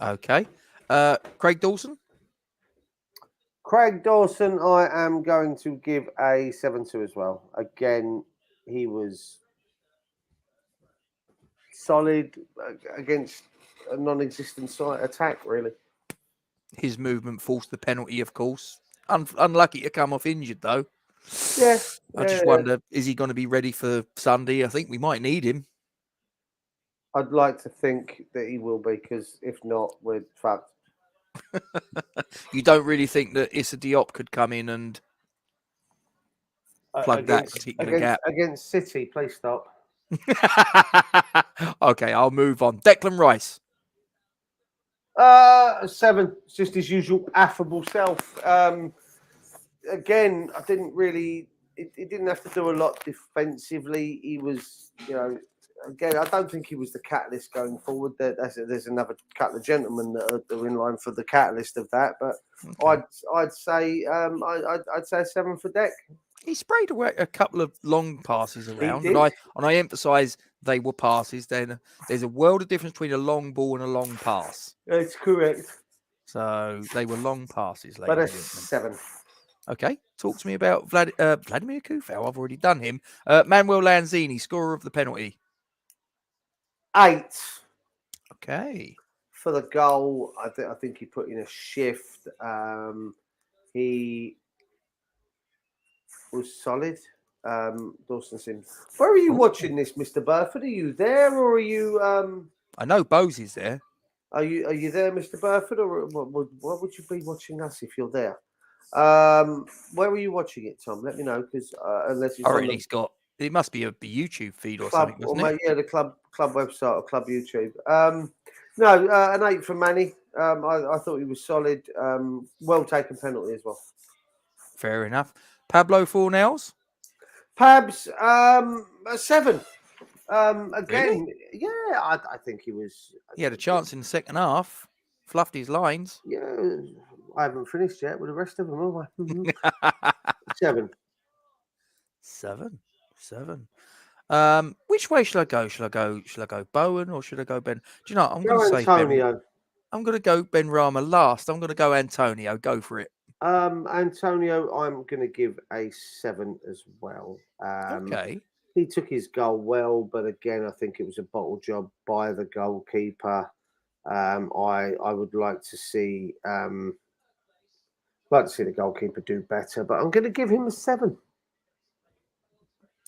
Speaker 1: Okay. Craig Dawson?
Speaker 2: Craig Dawson, I am going to give a 7-2 as well. Again, he was solid against a non-existent attack, really.
Speaker 1: His movement forced the penalty, of course. Unlucky to come off injured, though.
Speaker 2: Yeah.
Speaker 1: I just wonder, is he going to be ready for Sunday? I think we might need him.
Speaker 2: I'd like to think that he will be, because if not, we're fucked.
Speaker 1: You don't really think that Issa Diop could come in and plug that particular gap?
Speaker 2: Against City, please stop.
Speaker 1: Okay, I'll move on. Declan Rice.
Speaker 2: 7. It's just his usual affable self. Again, I didn't really. He didn't have to do a lot defensively. He was, again, I don't think he was the catalyst going forward. There's another couple of gentlemen that are in line for the catalyst of that. But okay. I'd say I'd say 7 for Deck.
Speaker 1: He sprayed away a couple of long passes around, and I emphasise they were passes. Then there's a world of difference between a long ball and a long pass.
Speaker 2: That's correct.
Speaker 1: So they were long passes.
Speaker 2: But a 7.
Speaker 1: Okay, talk to me about Vladimir Kufau. I've already done him. Manuel Lanzini, scorer of the penalty.
Speaker 2: 8.
Speaker 1: Okay.
Speaker 2: For the goal, I think he put in a shift. He was solid. Dawson Sims. Where are you watching this, Mr. Burford? Are you there, or are you?
Speaker 1: I know Bose is there.
Speaker 2: Are you there, Mr. Burford, or what would you be watching us if you're there? Where are you watching it, Tom? Let me know, because unless it's
Speaker 1: he's got. It must be a YouTube feed or something, wasn't it?
Speaker 2: Yeah, the club website or club YouTube. No, an 8 from Manny. I thought he was solid. Well taken penalty as well.
Speaker 1: Fair enough. Pablo Fornells?
Speaker 2: Pabs, a 7. Again,
Speaker 1: really?
Speaker 2: Yeah, I think he was.
Speaker 1: He had a chance in the second half. Fluffed his lines.
Speaker 2: Yeah, I haven't finished yet with the rest of them, have I? 7.
Speaker 1: 7. Which way should I go? Should I go Bowen or should I go Ben? Do you know? I'm going to say
Speaker 2: Antonio.
Speaker 1: Ben. I'm going to go Ben Rama last. I'm going to go Antonio. Go for it.
Speaker 2: Antonio, I'm going to give a 7 as well.
Speaker 1: Okay.
Speaker 2: He took his goal well, but again, I think it was a bottle job by the goalkeeper. I would like to see the goalkeeper do better, but I'm going to give him a 7.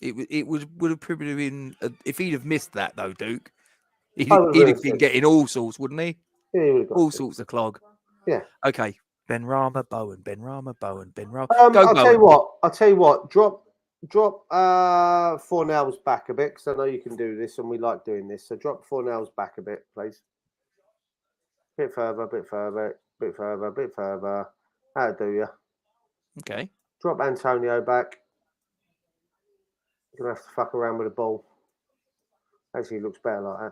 Speaker 1: It would have probably been if he'd have missed that though, Duke. He'd have been getting all sorts, wouldn't he?
Speaker 2: Yeah, he would have got
Speaker 1: all sorts of clog.
Speaker 2: Yeah.
Speaker 1: Okay. Ben Rama, Bowen. Ben Rama, Bowen. Ben Rama.
Speaker 2: I'll tell you what. Drop Fornells back a bit, because I know you can do this and we like doing this. So drop Fornells back a bit, please. Bit further. How do you?
Speaker 1: Okay.
Speaker 2: Drop Antonio back. You're going to have to fuck around with the ball. Actually, it looks better like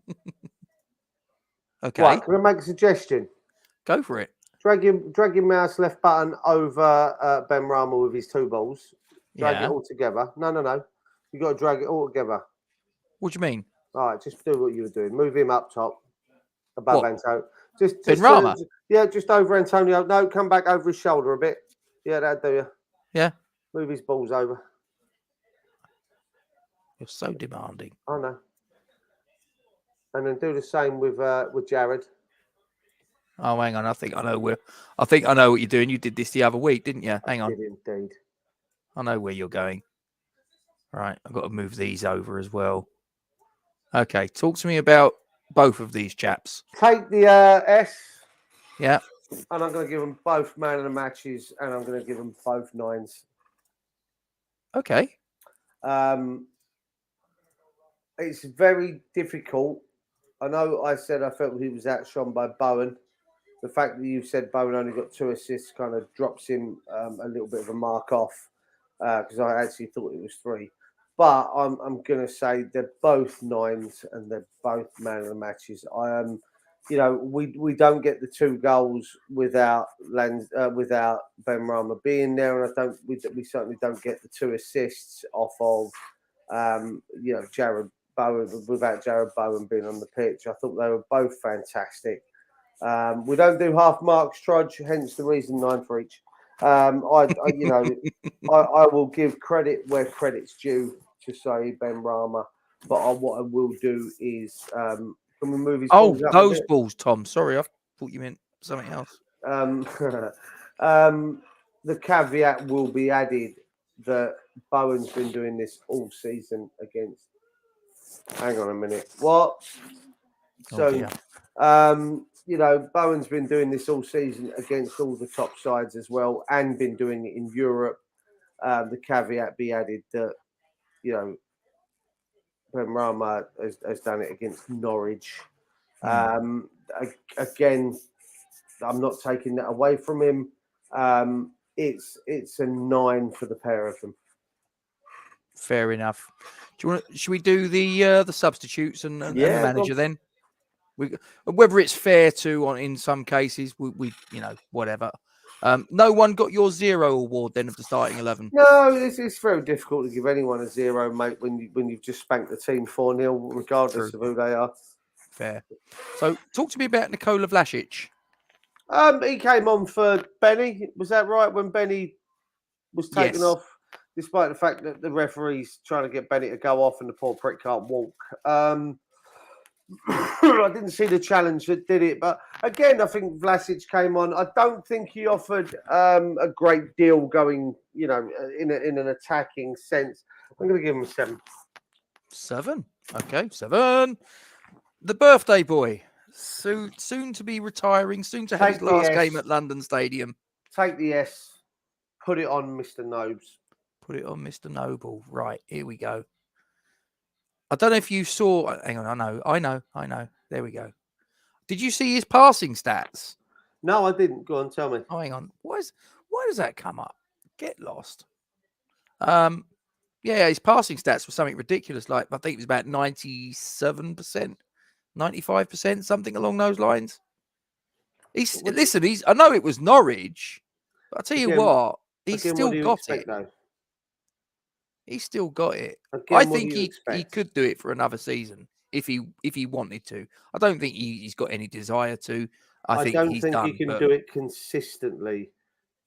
Speaker 2: that.
Speaker 1: Okay.
Speaker 2: Right, can I make a suggestion?
Speaker 1: Go for it.
Speaker 2: Drag your mouse left button over Ben Rama with his 2 balls. Drag it all together. No. You got to drag it all together.
Speaker 1: What do you mean?
Speaker 2: All right, just do what you were doing. Move him up top, above Antonio. Just
Speaker 1: Ben Rama?
Speaker 2: Just over Antonio. No, come back over his shoulder a bit. Yeah, that'd do you.
Speaker 1: Yeah.
Speaker 2: Move his balls over.
Speaker 1: You're so demanding.
Speaker 2: I know. And then do the same with Jared.
Speaker 1: Oh, hang on. I think I know what you're doing. You did this the other week, didn't you? Hang on.
Speaker 2: I did indeed.
Speaker 1: I know where you're going. Right. I've got to move these over as well. Okay. Talk to me about both of these chaps.
Speaker 2: Take the S.
Speaker 1: Yeah.
Speaker 2: And I'm going to give them both man of the matches, and I'm going to give them both 9s.
Speaker 1: Okay.
Speaker 2: It's very difficult. I know I said I felt he was outshone by Bowen. The fact that you said Bowen only got 2 assists kind of drops him a little bit of a mark off, because I actually thought it was 3. But I'm going to say they're both 9s and they're both man of the matches. We don't get the 2 goals without Ben Rama being there, and we certainly don't get the 2 assists off of Jared Bowen without Jared Bowen being on the pitch. I thought they were both fantastic. We don't do half marks, Trudge, hence the reason 9 for each. I will give credit where credit's due to say Ben Rama, but what I will do is can we move his balls up
Speaker 1: those balls, Tom. Sorry, I thought you meant something else.
Speaker 2: The caveat will be added that Bowen's been doing this all season against. Hang on a minute. What?
Speaker 1: Oh,
Speaker 2: So, Bowen's been doing this all season against all the top sides as well, and been doing it in Europe. The caveat be added that, Benrahma has done it against Norwich. Again, I'm not taking that away from him. It's a 9 for the pair of them.
Speaker 1: Fair enough. Should we do the substitutes and the manager then? Whether it's fair to in some cases, we whatever. No one got your 0 award then of the starting 11.
Speaker 2: No, it's very difficult to give anyone a 0, mate, when you've just spanked the team 4-0, regardless of who they are.
Speaker 1: Fair. So, talk to me about Nikola Vlasic.
Speaker 2: He came on for Benny. Was that right? When Benny was taken off, despite the fact that the referee's trying to get Benny to go off and the poor prick can't walk. I didn't see the challenge that did it, but again, I think Vlasic came on. I don't think he offered a great deal going, in an attacking sense. I'm going to give him a 7.
Speaker 1: 7. Okay, 7. The birthday boy, soon to be retiring, soon to have his last game at London Stadium.
Speaker 2: Take the S, put it on Mr. Nobes.
Speaker 1: Put it on Mr. Noble. Right, here we go. I don't know if you saw. Hang on, I know. There we go. Did you see his passing stats?
Speaker 2: No, I didn't. Go on, tell me.
Speaker 1: Oh, hang on. Why does that come up? Get lost. Yeah, his passing stats were something ridiculous. Like I think it was about 97%, 95%, something along those lines. I know it was Norwich, but I tell you what, he's still got it.
Speaker 2: Though?
Speaker 1: He's still got it.
Speaker 2: Again,
Speaker 1: I think he could do it for another season if he wanted to. I don't think he's got any desire to. I don't think
Speaker 2: he can do it consistently.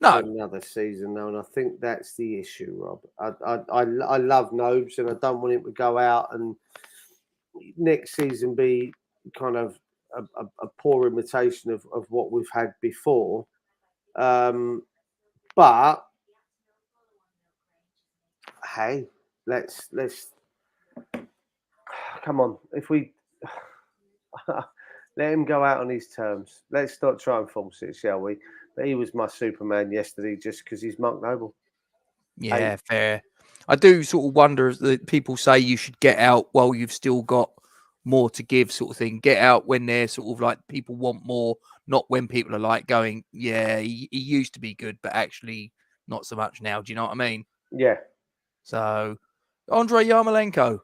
Speaker 1: No,
Speaker 2: for another season though, and I think that's the issue, Rob. I love Nobes, and I don't want him to go out and next season be kind of a poor imitation of what we've had before. But hey, let's come on. If we let him go out on his terms, let's not try and force it, shall we? But he was my Superman yesterday just because he's Mark Noble.
Speaker 1: Yeah, fair. I do sort of wonder that people say you should get out while you've still got more to give, sort of thing. Get out when they're sort of like people want more, not when people are like going, yeah, he used to be good, but actually not so much now. Do you know what I mean?
Speaker 2: Yeah.
Speaker 1: So, Andrei Yarmolenko.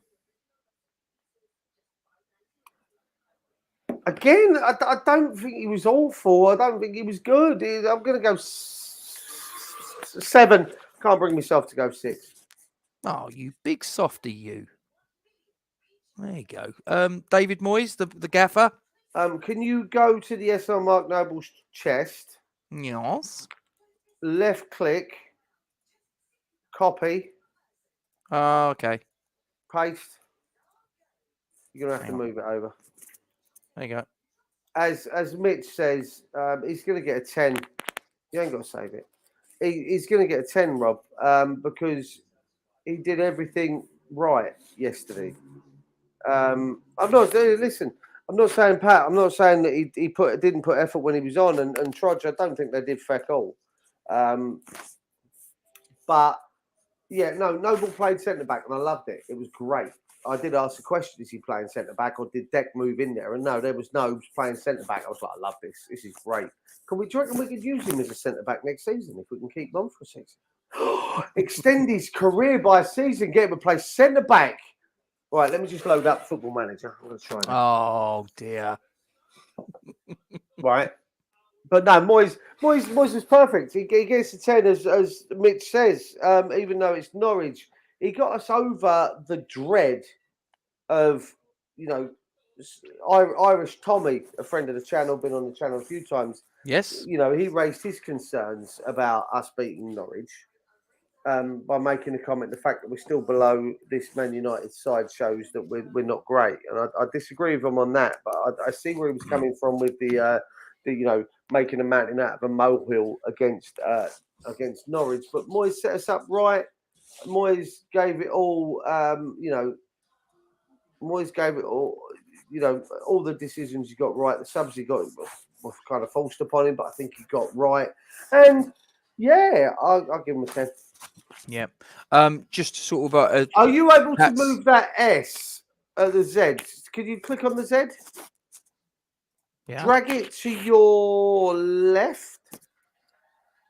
Speaker 2: Again, I don't think he was awful. I don't think he was good. I'm going to go 7. Can't bring myself to go 6.
Speaker 1: Oh, you big softy, you. There you go. David Moyes, the gaffer.
Speaker 2: Can you go to the SL Mark Noble's chest?
Speaker 1: Yes.
Speaker 2: Left click. Copy.
Speaker 1: Oh, okay.
Speaker 2: Paste. You're going to have to move it over.
Speaker 1: There you go.
Speaker 2: As Mitch says, he's going to get a 10. You ain't got to save it. He's going to get a 10, Rob, because he did everything right yesterday. I'm not saying Pat. I'm not saying that he didn't put effort when he was on, and Trudge. I don't think they did feck all. But yeah, no, Noble played centre back, and I loved it. It was great. I did ask the question: is he playing centre back, or did Deck move in there? And no, there was Nobes playing centre back. I was like, I love this. This is great. Do you reckon we could use him as a centre back next season if we can keep him on for a season? Extend his career by a season, get him to play centre back. Right, let me just load up Football Manager. I'm going to try that.
Speaker 1: Oh, dear.
Speaker 2: Right. But no, Moyes was perfect. He gets a 10, as Mitch says, even though it's Norwich. He got us over the dread of, Irish Tommy, a friend of the channel, been on the channel a few times.
Speaker 1: Yes.
Speaker 2: He raised his concerns about us beating Norwich. By making a comment, the fact that we're still below this Man United side shows that we're not great, and I disagree with him on that. But I see where he was coming from with the making a mountain out of a molehill against Norwich. But Moyes set us up right. Moyes gave it all. Moyes gave it all. All the decisions he got right. The subs he got were kind of forced upon him, but I think he got right. And yeah, I'll give him a 10.
Speaker 1: Yeah. Just sort of
Speaker 2: Are you able to move that S at the Z? Can you click on the Z?
Speaker 1: Yeah.
Speaker 2: Drag it to your left.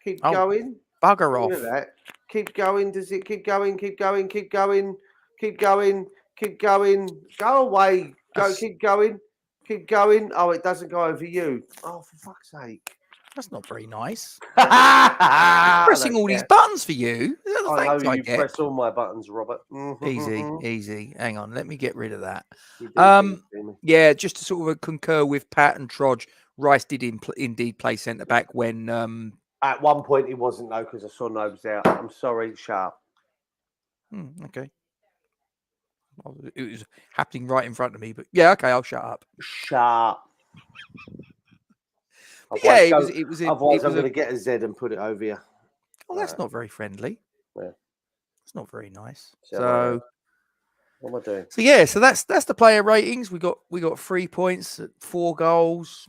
Speaker 2: Keep going.
Speaker 1: Bugger off.
Speaker 2: Look at that. Keep going. Does it keep going? Keep going. Keep going. Keep going. Keep going. Go away. Keep going. Keep going. Oh, it doesn't go over you. Oh, for fuck's sake.
Speaker 1: That's not very nice. Pressing all these buttons for you.
Speaker 2: I know you press all my buttons, Robert.
Speaker 1: Easy. Hang on. Let me get rid of that.
Speaker 2: Yeah,
Speaker 1: just to sort of concur with Pat and Trodge, Rice did indeed play centre back when.
Speaker 2: At one point he wasn't though because I saw Nobes out. I'm sorry, sharp.
Speaker 1: Okay. Well, it was happening right in front of me, but yeah, okay, I'll shut up.
Speaker 2: Sharp.
Speaker 1: Otherwise,
Speaker 2: otherwise, I'm going to get a Z and put it over you.
Speaker 1: Oh, that's not very friendly.
Speaker 2: Yeah.
Speaker 1: It's not very nice.
Speaker 2: So what am I doing?
Speaker 1: So yeah, so that's the player ratings. We got 3 points, 4 goals.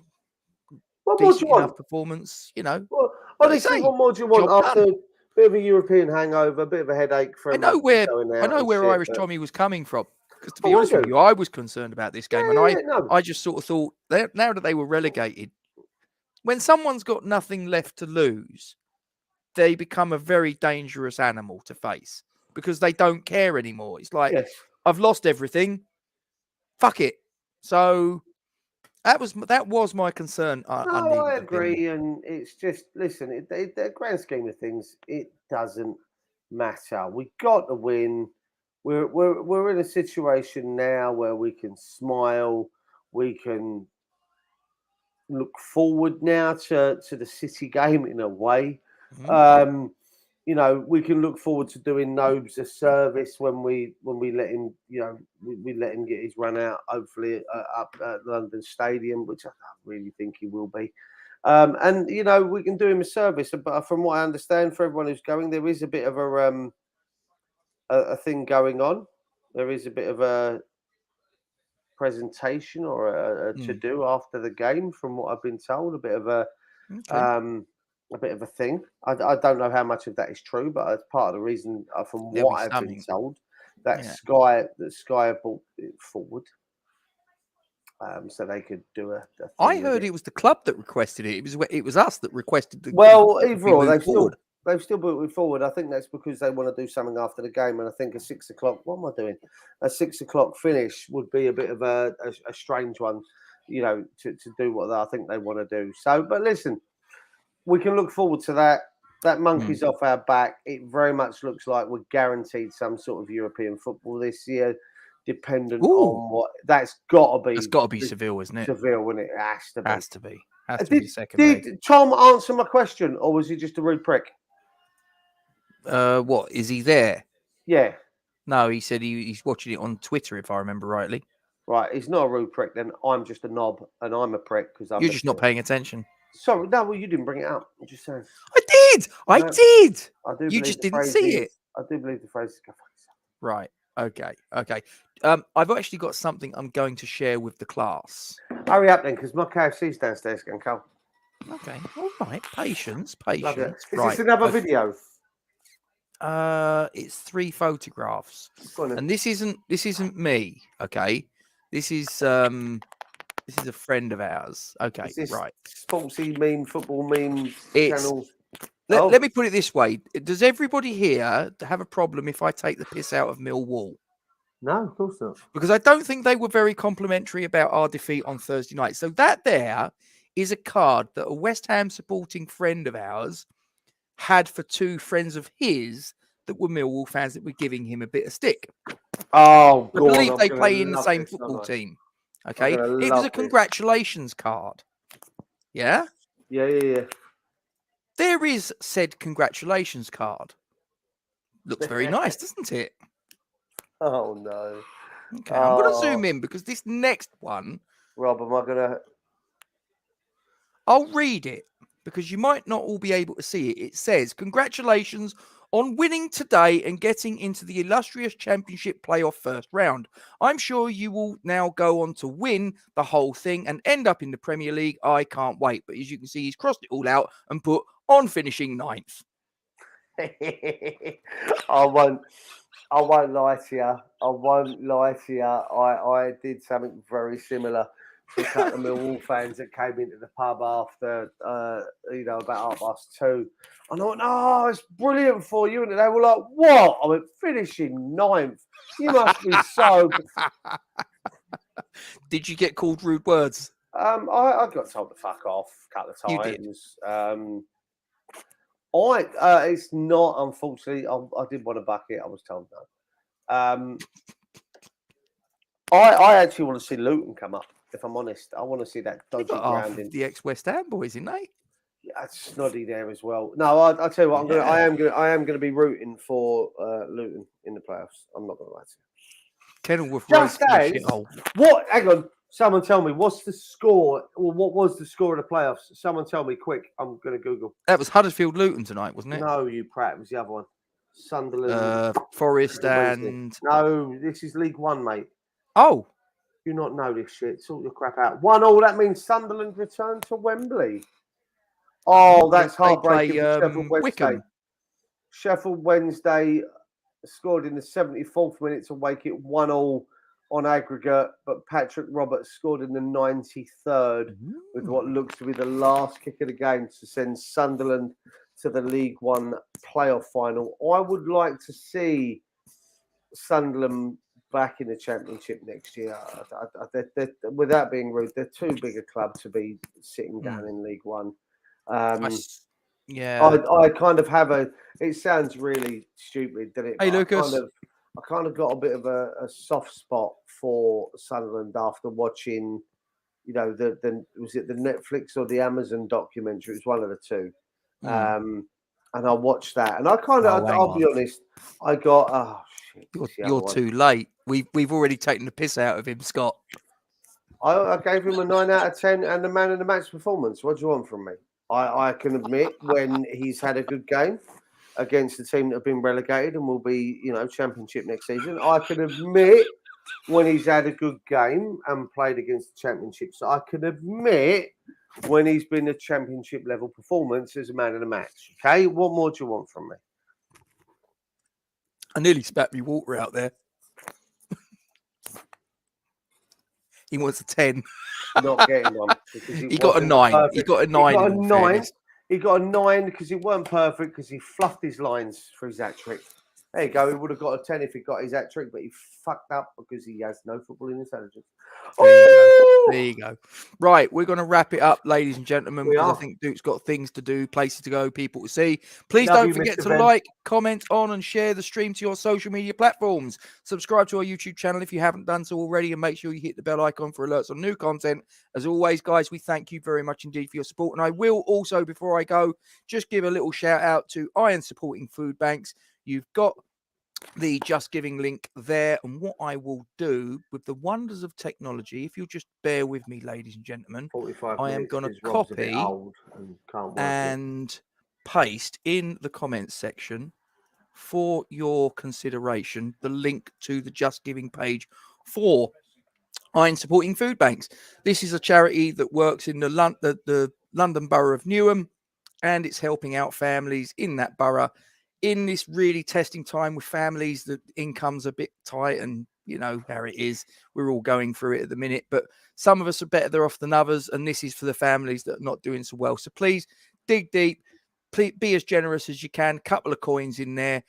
Speaker 2: What more do you want?
Speaker 1: Enough performance,
Speaker 2: Well, honestly, what more do you want after a bit of a European hangover, a bit of a headache from?
Speaker 1: I know where Irish Tommy was coming from. Because to be honest with you, I was concerned about this game, I just sort of thought now that they were relegated, when someone's got nothing left to lose, they become a very dangerous animal to face because they don't care anymore. It's like, I've lost everything. Fuck it. So that was my concern.
Speaker 2: I agree. And it's just, listen, the grand scheme of things, it doesn't matter. We got to win. We're in a situation now where we can smile. We can look forward now to the City game in a way. We can look forward to doing Nobes a service when we let him, we let him get his run out, hopefully up at London Stadium, which I don't really think he will be. And we can do him a service. But from what I understand, for everyone who's going, there is a bit of a thing going on. There is a bit of a presentation or a to do after the game, from what I've been told. A bit of a thing. I don't know how much of that is true, but it's part of the reason, from what I've been told, that Sky have brought it forward, so they could do a thing.
Speaker 1: I heard it was the club that requested it. It was us that requested the.
Speaker 2: Well, either or, they've still brought it forward. I think that's because they want to do something after the game, and I think a 6 o'clock. What am I doing? A 6 o'clock finish would be a bit of a strange one, to do what I think they want to do. So, but listen. We can look forward to that. That monkey's off our back. It very much looks like we're guaranteed some sort of European football this year, dependent on what. That's got to be.
Speaker 1: It's got to be Seville, isn't it?
Speaker 2: Seville, isn't it? It has to be.
Speaker 1: Has to be second.
Speaker 2: Did Tom answer my question, or was he just a rude prick?
Speaker 1: What is he there?
Speaker 2: Yeah.
Speaker 1: No, he said he's watching it on Twitter, if I remember rightly.
Speaker 2: Right, he's not a rude prick. Then I'm just a knob, and I'm a prick because I'm.
Speaker 1: You're just not paying attention.
Speaker 2: Sorry, no, well, you didn't bring it up. I'm just saying.
Speaker 1: I did.
Speaker 2: I do.
Speaker 1: You just didn't see it.
Speaker 2: I do believe the phrase is go fuck yourself.
Speaker 1: Right. Okay. I've actually got something I'm going to share with the class.
Speaker 2: Hurry up then, because my KFC's downstairs getting cold.
Speaker 1: Okay. All right. Patience.
Speaker 2: Is this another video?
Speaker 1: It's 3 photographs, and this isn't me. Okay. This is a friend of ours. Okay, right.
Speaker 2: Sportsy meme, football meme channel.
Speaker 1: Let me put it this way. Does everybody here have a problem if I take the piss out of Millwall?
Speaker 2: No, of course not.
Speaker 1: Because I don't think they were very complimentary about our defeat on Thursday night. So that there is a card that a West Ham supporting friend of ours had for 2 friends of his that were Millwall fans that were giving him a bit of stick.
Speaker 2: Oh,
Speaker 1: I believe they play in the same football team. Okay, it was a congratulations card. Yeah?
Speaker 2: Yeah.
Speaker 1: There is said congratulations card. Looks very nice, doesn't it?
Speaker 2: Oh, no.
Speaker 1: Okay, I'm going to zoom in because this next one...
Speaker 2: Rob, am I going to...
Speaker 1: I'll read it because you might not all be able to see it. It says, "Congratulations on winning today and getting into the illustrious championship playoff first round. I'm sure you will now go on to win the whole thing and end up in the Premier League. I can't wait." But as you can see, he's crossed it all out and put on finishing 9th.
Speaker 2: I won't lie to you. I won't lie to you. I did something very similar to a couple of Millwall fans that came into the pub after, about 2:30. And I went, "Oh, it's brilliant for you." And they were like, "What?" I went, "Finishing 9th. You must be so."
Speaker 1: Did you get called rude words?
Speaker 2: I got told to fuck off a couple of
Speaker 1: You
Speaker 2: times. It's not, unfortunately. I did want a bucket. I was told no. I actually want to see Luton come up. If I'm honest, I want to see that
Speaker 1: They
Speaker 2: dodgy
Speaker 1: got half
Speaker 2: ground in.
Speaker 1: of the ex-West Ham boys, isn't they?
Speaker 2: Yeah, it's snoddy there as well. No, I'll tell you what. I am gonna be rooting for Luton in the playoffs. I'm not gonna lie to you.
Speaker 1: Kenilworth
Speaker 2: Just
Speaker 1: Road's
Speaker 2: as
Speaker 1: shithole.
Speaker 2: what? Hang on. Someone tell me what's the score, or what was the score of the playoffs? Someone tell me quick. I'm gonna Google.
Speaker 1: That was Huddersfield Luton tonight, wasn't it?
Speaker 2: No, you prat. It was the other one. Sunderland.
Speaker 1: Forest
Speaker 2: Wednesday.
Speaker 1: and
Speaker 2: No, this is League One, mate.
Speaker 1: oh,
Speaker 2: You not know this shit. Sort your crap out. 1-1. That means Sunderland return to Wembley. Oh, that's heartbreaking for Sheffield Wednesday.
Speaker 1: Wickham.
Speaker 2: Sheffield Wednesday scored in the 74th minute to make it 1-1 on aggregate, but Patrick Roberts scored in the 93rd with what looks to be the last kick of the game to send Sunderland to the League One playoff final. I would like to see Sunderland back in the Championship next year. Without being rude, they're too big a club to be sitting down in League One.
Speaker 1: Yeah,
Speaker 2: I kind of have a. It sounds really stupid, doesn't it?
Speaker 1: Hey,
Speaker 2: But
Speaker 1: Lucas.
Speaker 2: I kind of got a bit of a soft spot for Sunderland after watching, was it the Netflix or the Amazon documentary? It was one of the two. And I watched that, and I kind of, I'll be honest, I got, oh shit,
Speaker 1: You're too late. We've already taken the piss out of him, Scott.
Speaker 2: I gave him a 9 out of 10 and the man of the match performance. What do you want from me? I can admit when he's had a good game against the team that have been relegated and will be, Championship next season. I can admit when he's had a good game and played against the Championship. So I can admit when he's been a Championship level performance as a man of the match. Okay, what more do you want from me?
Speaker 1: I nearly spat me water out there. He wants a 10.
Speaker 2: Not getting one.
Speaker 1: He got a 9.
Speaker 2: Perfect.
Speaker 1: He got a 9.
Speaker 2: He got a 9. He got a 9 because it weren't perfect because he fluffed his lines for his hat trick. There you go. He would have got a 10 if he got his hat trick, but he fucked up because he has no footballing intelligence.
Speaker 1: There you go. Right, we're going to wrap it up, ladies and gentlemen, because I think Duke's got things to do, places to go, people to see. Please don't forget to like, comment on, and share the stream to your social media platforms. Subscribe to our YouTube channel if you haven't done so already, and make sure you hit the bell icon for alerts on new content. As always, guys, we thank you very much indeed for your support. And I will also, before I go, just give a little shout out to Iron Supporting Food Banks. You've got the Just Giving link there, and what I will do with the wonders of technology, if you'll just bear with me, ladies and gentlemen, I am going to copy and paste in the comments section for your consideration the link to the Just Giving page for Iron Supporting Food Banks. This is a charity that works in the London Borough of Newham, and it's helping out families in that borough in this really testing time with families that income's a bit tight, and you know how it is. We're all going through it at the minute, but some of us are better off than others, and this is for the families that are not doing so well. So please dig deep, please be as generous as you can. Couple of coins in their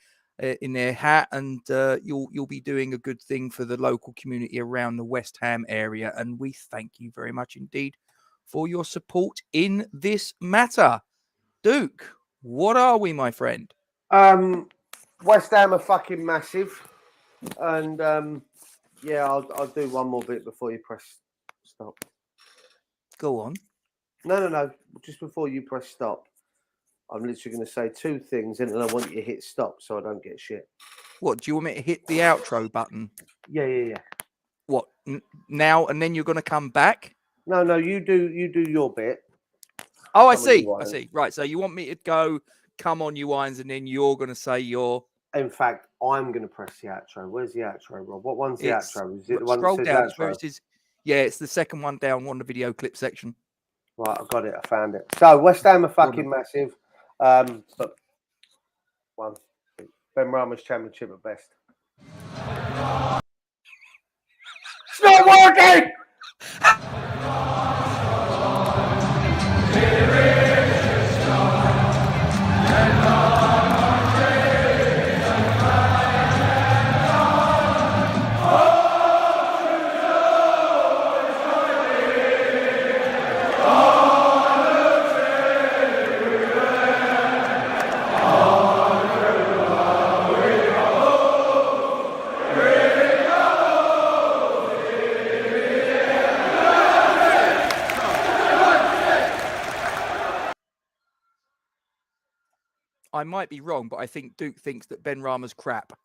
Speaker 1: hat, and you'll be doing a good thing for the local community around the West Ham area. And we thank you very much indeed for your support in this matter. Duke, what are we, my friend?
Speaker 2: West Ham are fucking massive, and I'll do one more bit before you press stop.
Speaker 1: Go on.
Speaker 2: No, just before you press stop, I'm literally going to say two things, and then I want you to hit stop so I don't get shit.
Speaker 1: What, do you want me to hit the outro button?
Speaker 2: Yeah.
Speaker 1: What, now and then you're going to come back?
Speaker 2: No, you do your bit.
Speaker 1: Oh, I
Speaker 2: Come on, you
Speaker 1: see. I
Speaker 2: Irons.
Speaker 1: see. Right. So you want me to go, come on, you Irons, and then you're going to say your.
Speaker 2: In fact, I'm going to press the outro. Where's the outro, Rob? What one's the
Speaker 1: It's
Speaker 2: outro? Is it the one that
Speaker 1: scroll
Speaker 2: says
Speaker 1: down. It's where
Speaker 2: outro?
Speaker 1: it says. Yeah, it's the second one down on the video clip section.
Speaker 2: Right, I've got it. I found it. So West Ham are fucking massive. But one, Ben Rama's championship at best. It's not working!
Speaker 1: I might be wrong, but I think Duke thinks that Ben Rama's crap.